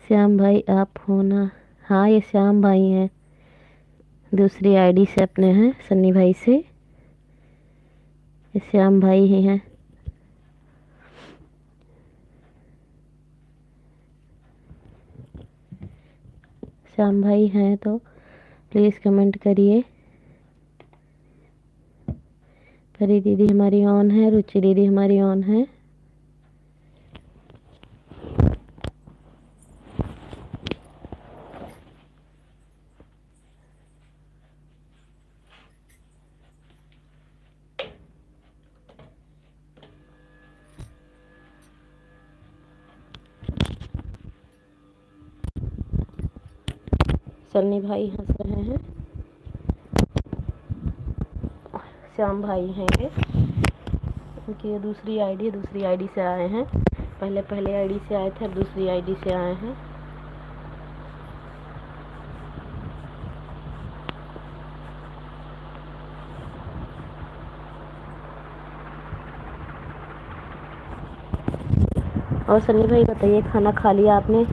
श्याम भाई आप हो ना। हाँ ये श्याम भाई हैं, दूसरी आईडी से अपने हैं सन्नी भाई से। ये श्याम भाई ही हैं। श्याम भाई हैं तो प्लीज़ कमेंट करिए। परी दीदी हमारी ऑन है, रुचि दीदी हमारी ऑन है। सन्नी भाई हंस रहे हैं। श्याम भाई हैं ये, उनकी ये दूसरी आईडी से आए हैं। पहले आईडी से आए थे, अब दूसरी आईडी से आए हैं। और सन्नी भाई बताइए खाना खा लिया आपने।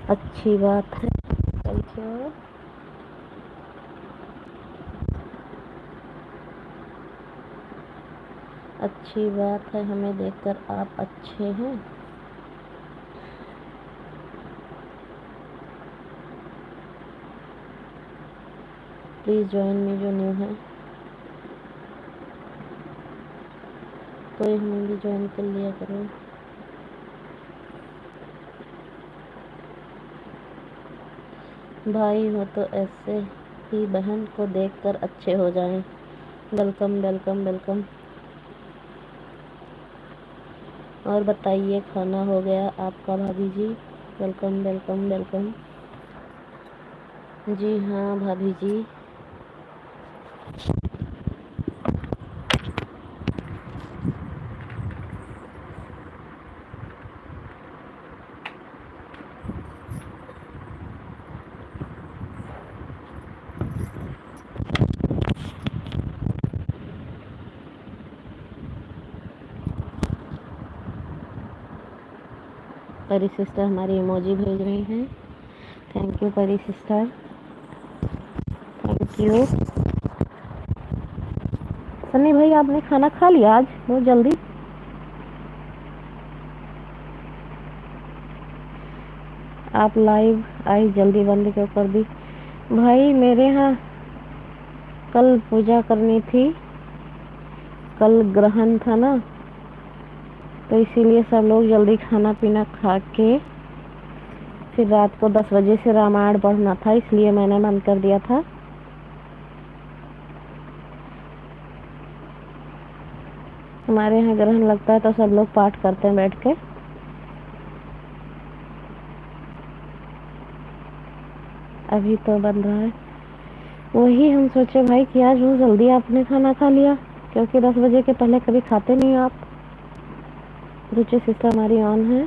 अच्छी बात है। Thank you. अच्छी बात है, हमें देखकर आप अच्छे हैं। प्लीज़ ज्वाइन मी जो न्यू है। कोई हमें भी ज्वाइन कर लिया करो। भाई हो तो ऐसे ही बहन को देखकर अच्छे हो जाएं। Welcome welcome welcome. और बताइए खाना हो गया आपका भाभी जी। Welcome welcome welcome. जी हाँ भाभी जी। परी सिस्टर हमारी इमोजी भेज रही हैं। थैंक यू परी सिस्टर, थैंक यू। सन्नी भाई आपने खाना खा लिया आज बहुत जल्दी। आप लाइव आई जल्दी बंद क्यों कर दी। भाई मेरे यहाँ कल पूजा करनी थी, कल ग्रहण था ना, तो इसीलिए सब लोग जल्दी खाना पीना खा के फिर रात को 10 बजे से रामायण पढ़ना था, इसलिए मैंने बंद कर दिया था। हमारे यहाँ ग्रहण लगता है तो सब लोग पाठ करते हैं बैठ के। अभी तो बन रहा है। वही हम सोचे भाई कि आज वो जल्दी आपने खाना खा लिया, क्योंकि 10 बजे के पहले कभी खाते नहीं आप। रुचि सिस्टर हमारी ऑन है,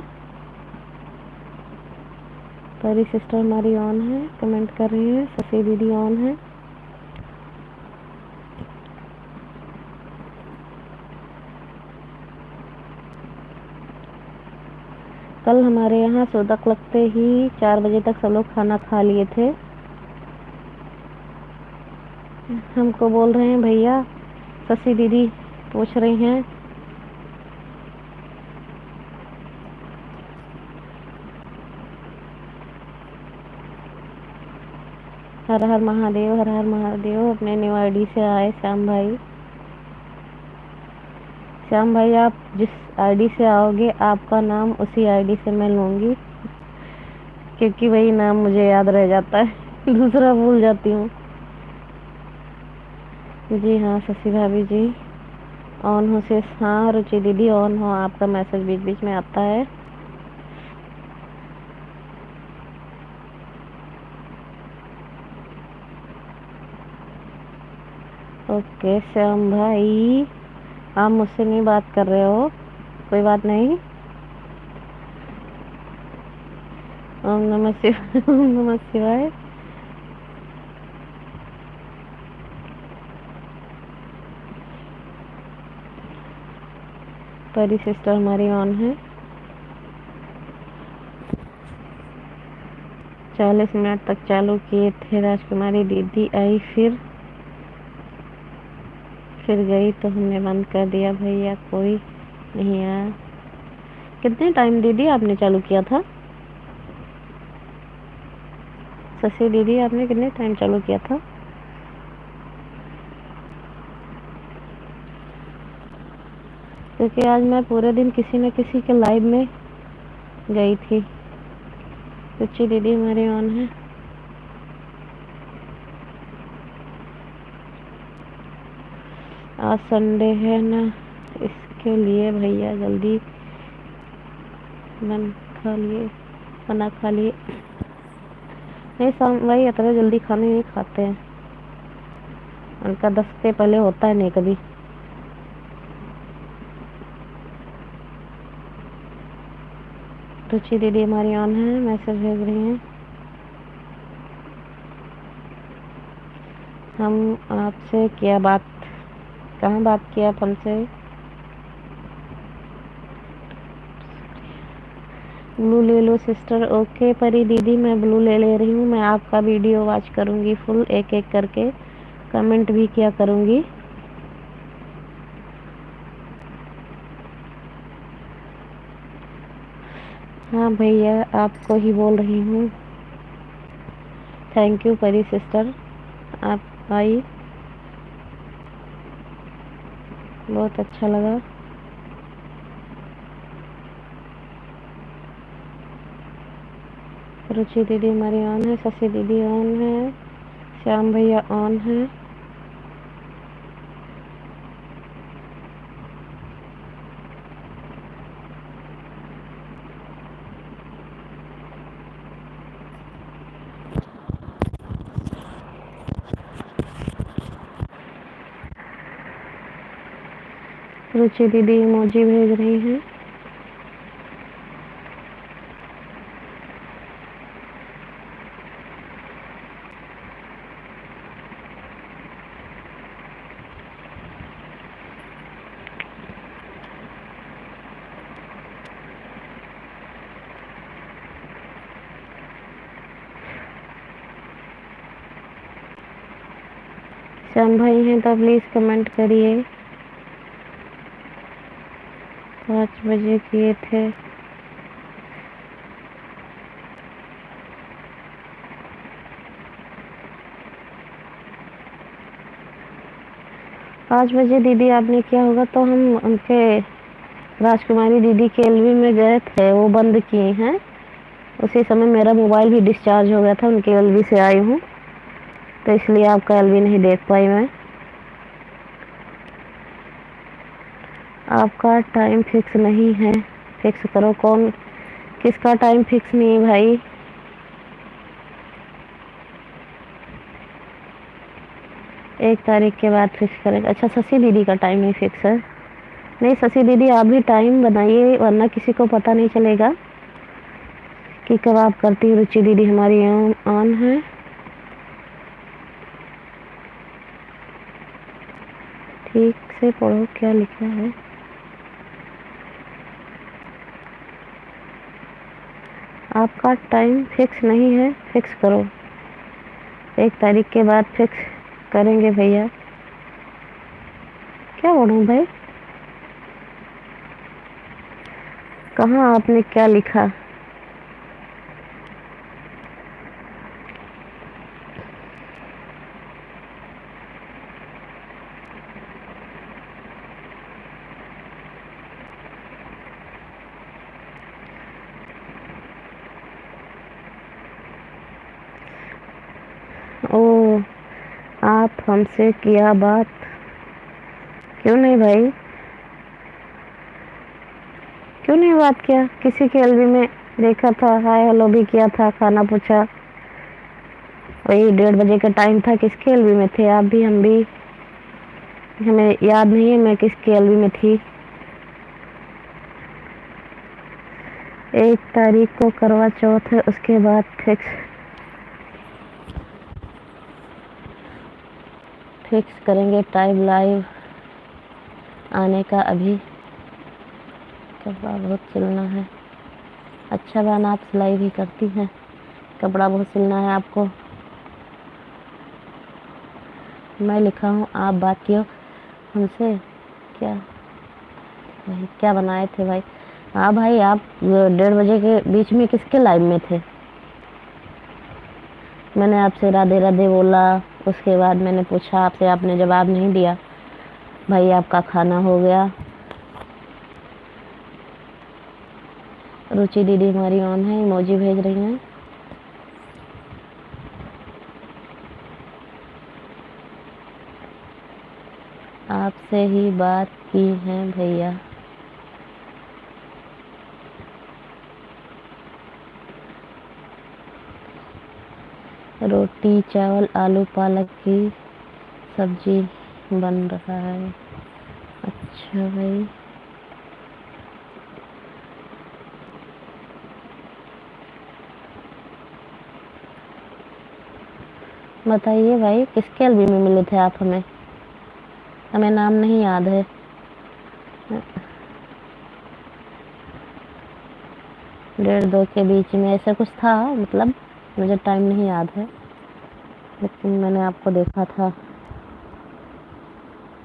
परी सिस्टर हमारी ऑन है, कमेंट कर रही है। शशि दीदी ऑन है। कल हमारे यहाँ सोदक लगते ही 4 बजे तक सब लोग खाना खा लिए थे। हमको बोल रहे हैं भैया, शशि दीदी पूछ रही हैं हर हर महादेव, हर हर महादेव। अपने न्यू आईडी से आए श्याम भाई। श्याम भाई, आप जिस आईडी से आओगे आपका नाम उसी आईडी से मैं लूँगी, क्योंकि वही नाम मुझे याद रह जाता है दूसरा भूल जाती हूँ। जी हाँ शशि भाभी जी ऑन हो से। हाँ रुचि दीदी ऑन हो, आपका मैसेज बीच बीच में आता है। ओके श्याम भाई, आप मुझसे नहीं बात कर रहे हो, कोई बात नहीं। ओम नमः शिवाय, ओम नमः शिवाय। परी सिस्टर हमारी ऑन है। 40 मिनट तक चालू किए थे, राजकुमारी दीदी आई फिर गई तो हमने बंद कर दिया। भैया कोई नहीं आया। कितने टाइम दीदी आपने चालू किया था? शशि दीदी आपने कितने टाइम चालू किया था? क्योंकि आज मैं पूरे दिन किसी न किसी के लाइव में गई थी। रुचि दीदी हमारी ऑन है। आज संडे है ना, इसके लिए भैया जल्दी खाना खा लिए। नहीं शाम भाई इतना जल्दी खाने नहीं खाते हैं, उनका 10 से पहले होता है नहीं कभी। रुचि दीदी हमारी ऑन है, मैसेज भेज रही हैं। हम आपसे क्या बात, कहाँ बात किया आप हमसे? ब्लू ले लो सिस्टर। ओके परी दीदी मैं ब्लू ले रही हूँ। मैं आपका वीडियो वॉच करूँगी फुल, एक एक करके कमेंट भी किया करूँगी। हाँ भैया आपको ही बोल रही हूँ। थैंक यू परी सिस्टर, आप आई, बहुत अच्छा लगा। रुचि दीदी हमारी ऑन है, शशि दीदी ऑन है, श्याम भैया ऑन है। रुचि दीदी इमोजी भेज रही हैं। श्याम भाई हैं तो प्लीज कमेंट करिए। 5 बजे किए थे। पाँच बजे दीदी आपने किया होगा तो हम उनके राजकुमारी दीदी के एलवी में गए थे, वो बंद किए हैं। उसी समय मेरा मोबाइल भी डिस्चार्ज हो गया था, उनके एलवी से आई हूँ, तो इसलिए आपका एलवी नहीं देख पाई मैं। आपका टाइम फिक्स नहीं है, फिक्स करो। कौन किसका टाइम फिक्स नहीं है भाई? एक तारीख के बाद फिक्स करेंगे। अच्छा, शशि दीदी का टाइम नहीं फिक्स है। नहीं शशि दीदी, आप भी टाइम बनाइए, वरना किसी को पता नहीं चलेगा कि कब आप करती। रुचि दीदी हमारी ऑन है। ठीक से पढ़ो क्या लिखा है। आपका टाइम फिक्स नहीं है, फिक्स करो। एक तारीख के बाद फिक्स करेंगे भैया। क्या पढ़ूं भाई? कहाँ आपने क्या लिखा? ओ, आप हमसे किया बात? क्यों नहीं भाई, क्यों नहीं बात किया? किसी के एलबी में देखा था, हाय हेलो भी किया था, खाना पूछा। वही 1:30 का टाइम था। किसके एलबी में थे आप भी, हम भी? हमें याद नहीं है मैं किसके एलबी में थी। 1 तारीख को करवा चौथ है, उसके बाद फिक्स करेंगे टाइम लाइव आने का। अभी कपड़ा बहुत सिलना है। अच्छा बहन, आप सिलाई भी करती हैं? कपड़ा बहुत सिलना है आपको। मैं लिखा हूँ, आप बात कियो हमसे। क्या भाई, क्या बनाए थे भाई? हाँ भाई, आप 1:30 के बीच में किसके लाइव में थे? मैंने आपसे राधे राधे बोला, उसके बाद मैंने पूछा आपसे, आपने जवाब नहीं दिया। भाई आपका खाना हो गया। रुचि दीदी हमारी ऑन है, इमोजी भेज रही हैं। आपसे ही बात की है भैया। रोटी चावल आलू पालक की सब्जी बन रहा है। अच्छा भाई, बताइए भाई, किसके एलबी में मिले थे आप हमें? हमें नाम नहीं याद है। 1:30-2 के बीच में ऐसा कुछ था, मतलब मुझे टाइम नहीं याद है, लेकिन मैंने आपको देखा था।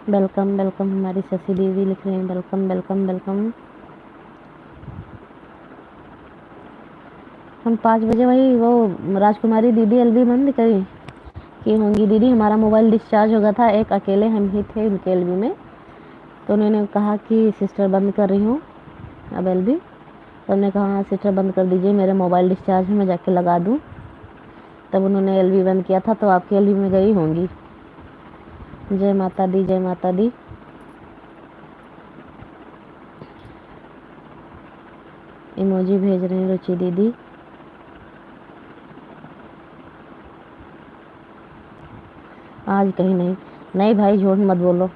वेलकम वेलकम, हमारी शशि दीदी लिख रही हैं, वेलकम वेलकम वेलकम। हम 5 बजे वही वो राजकुमारी दीदी एलबी बंद की होंगी दीदी। हमारा मोबाइल डिस्चार्ज हो गया था, एक अकेले हम ही थे उनके एलबी में, तो उन्होंने कहा कि सिस्टर बंद कर रही हूँ अब एलबी। तो हमने कहा हाँ सिस्टर बंद कर दीजिए, मेरे मोबाइल डिस्चार्ज है, मैं जाके लगा दूँ। तब उन्होंने एलबी बंद किया था, तो आपकी एलबी में गई होंगी। जय माता दी, जय माता दी। इमोजी भेज रही हैं रुचि दीदी। आज कहीं नहीं। नहीं भाई, झूठ मत बोलो।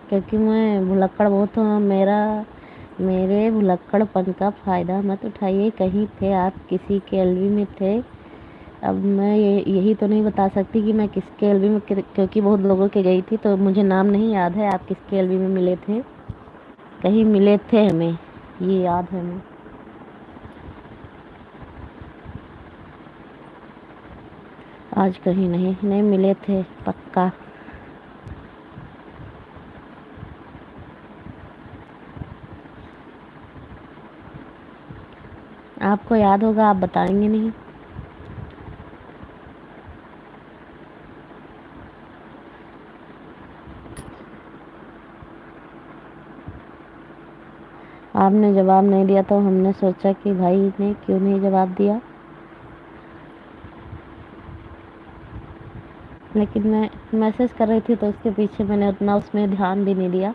क्योंकि मैं भुलक्कड़ बहुत हूँ। मेरे भुलक्कड़पन का फ़ायदा मत उठाइए। कहीं थे आप, किसी के एलबी में थे। अब मैं यही तो नहीं बता सकती कि मैं किसके एलबी में, क्योंकि बहुत लोगों के गई थी, तो मुझे नाम नहीं याद है आप किसके एलबी में मिले थे। कहीं मिले थे हमें, ये याद है हमें। आज कहीं नहीं, नहीं मिले थे पक्का। आपको याद होगा, आप बताएंगे नहीं। आपने जवाब नहीं दिया तो हमने सोचा कि भाई ने क्यों नहीं जवाब दिया, लेकिन मैं मैसेज कर रही थी तो उसके पीछे मैंने उतना उसमें ध्यान भी नहीं दिया।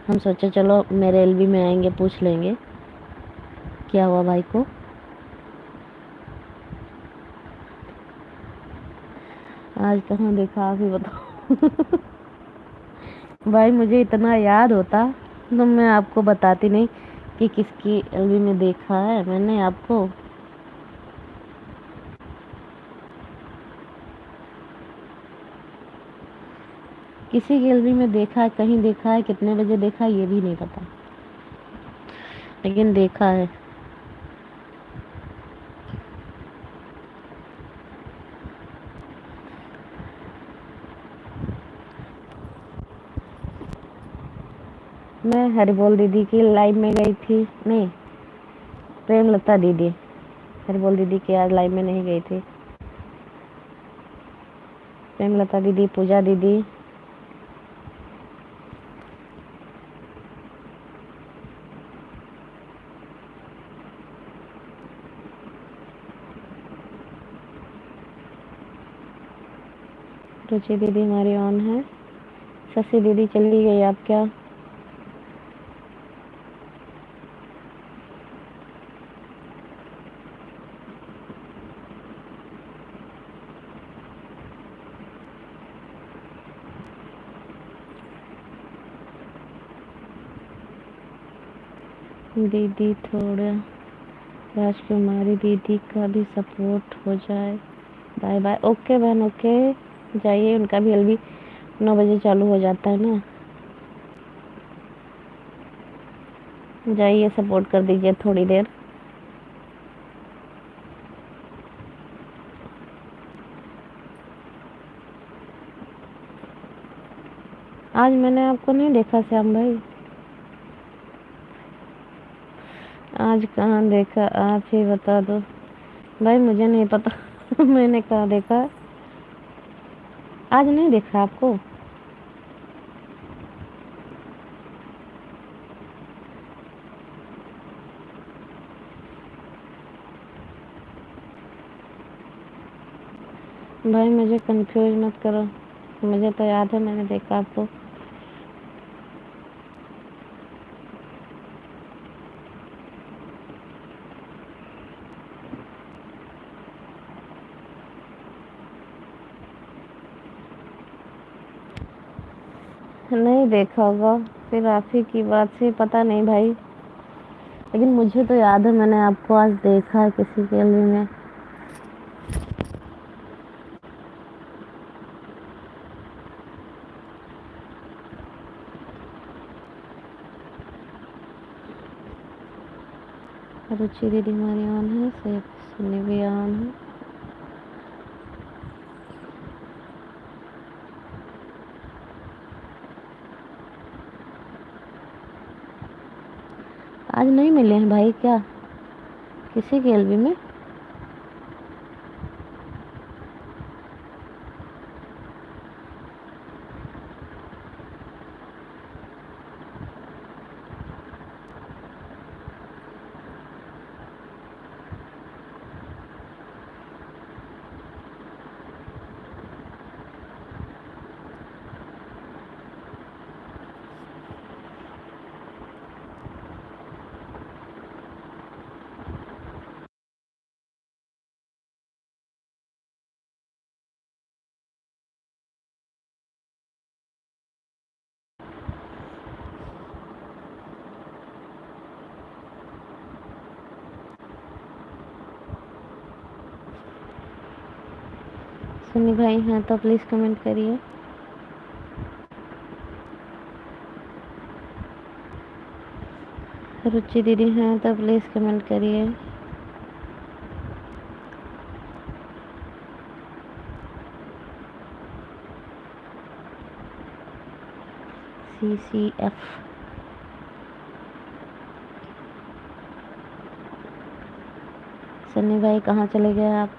हम सोचे चलो मेरे एलबी में आएंगे, पूछ लेंगे क्या हुआ भाई को। आज कहाँ देखा, आप ही बताओ। भाई मुझे इतना याद होता तो मैं आपको बताती नहीं कि किसकी एलबी में देखा है मैंने आपको। किसी की एलबी में देखा है, कहीं देखा है, कितने बजे देखा है ये भी नहीं पता, लेकिन देखा है। मैं हरिबोल दीदी की लाइव में गई थी, नहीं प्रेमलता दीदी, हरिबोल दीदी की आज लाइव में नहीं गई थी। प्रेमलता दीदी, पूजा दीदी, रुचि दीदी हमारी ऑन है। शशि दीदी चली गई आप क्या? दीदी थोड़ा राजकुमारी दीदी का भी सपोर्ट हो जाए। Bye bye. ओके बहन, ओके जाइए, उनका भी एलबी 9 बजे चालू हो जाता है ना, जाइए सपोर्ट कर दीजिए थोड़ी देर। आज मैंने आपको नहीं देखा श्याम भाई, आज कहाँ देखा, आप ही बता दो भाई, मुझे नहीं पता। मैंने कहाँ देखा, आज नहीं देखा आपको। भाई मुझे कंफ्यूज मत करो, मुझे तो याद है मैंने देखा आपको। नहीं देखा होगा, फिर आप ही की बात से पता नहीं भाई, लेकिन मुझे तो याद है मैंने आपको आज देखा है किसी के लिए में। रुचि दीदी हमारी ऑन है, सुनी भी ऑन है। आज नहीं मिले हैं भाई क्या किसी के एलबी में? सुनी भाई हैं तो प्लीज कमेंट करिए। रुचि दीदी हैं तो प्लीज कमेंट करिए। CCF सन्नी भाई कहाँ चले गए आप?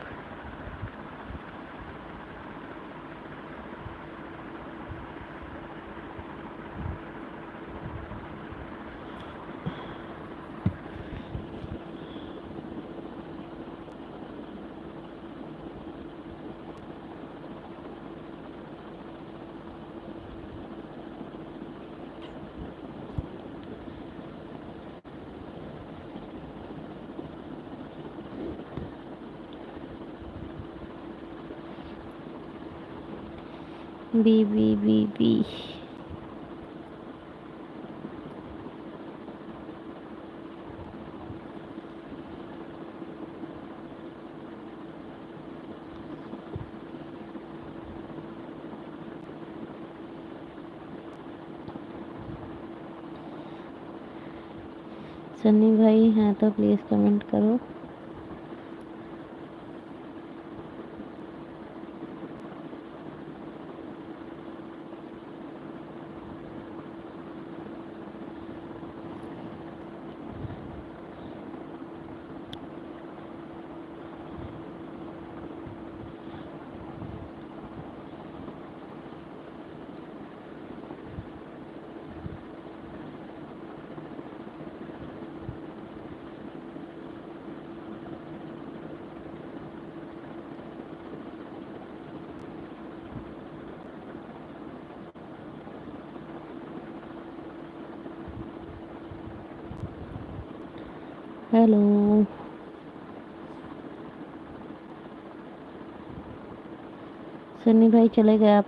B B B B Sunny भाई हैं तो प्लीज़ कमेंट करो। हेलो सन्नी भाई चले गए आप?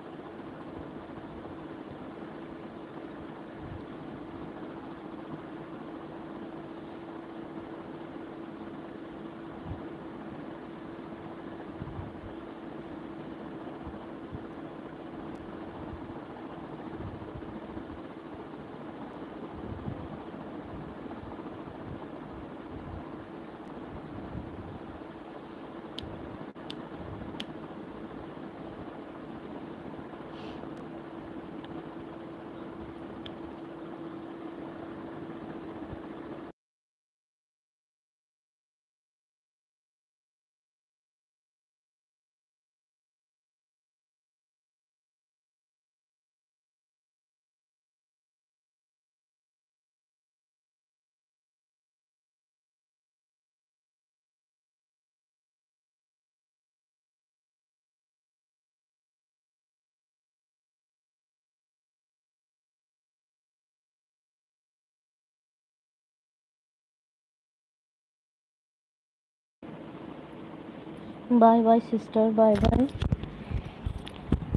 Bye bye sister, bye bye.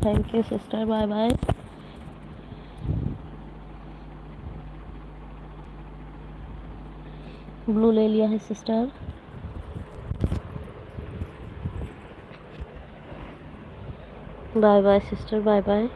Thank you sister, bye bye. Blue ले लिया है sister. Bye bye sister, bye bye.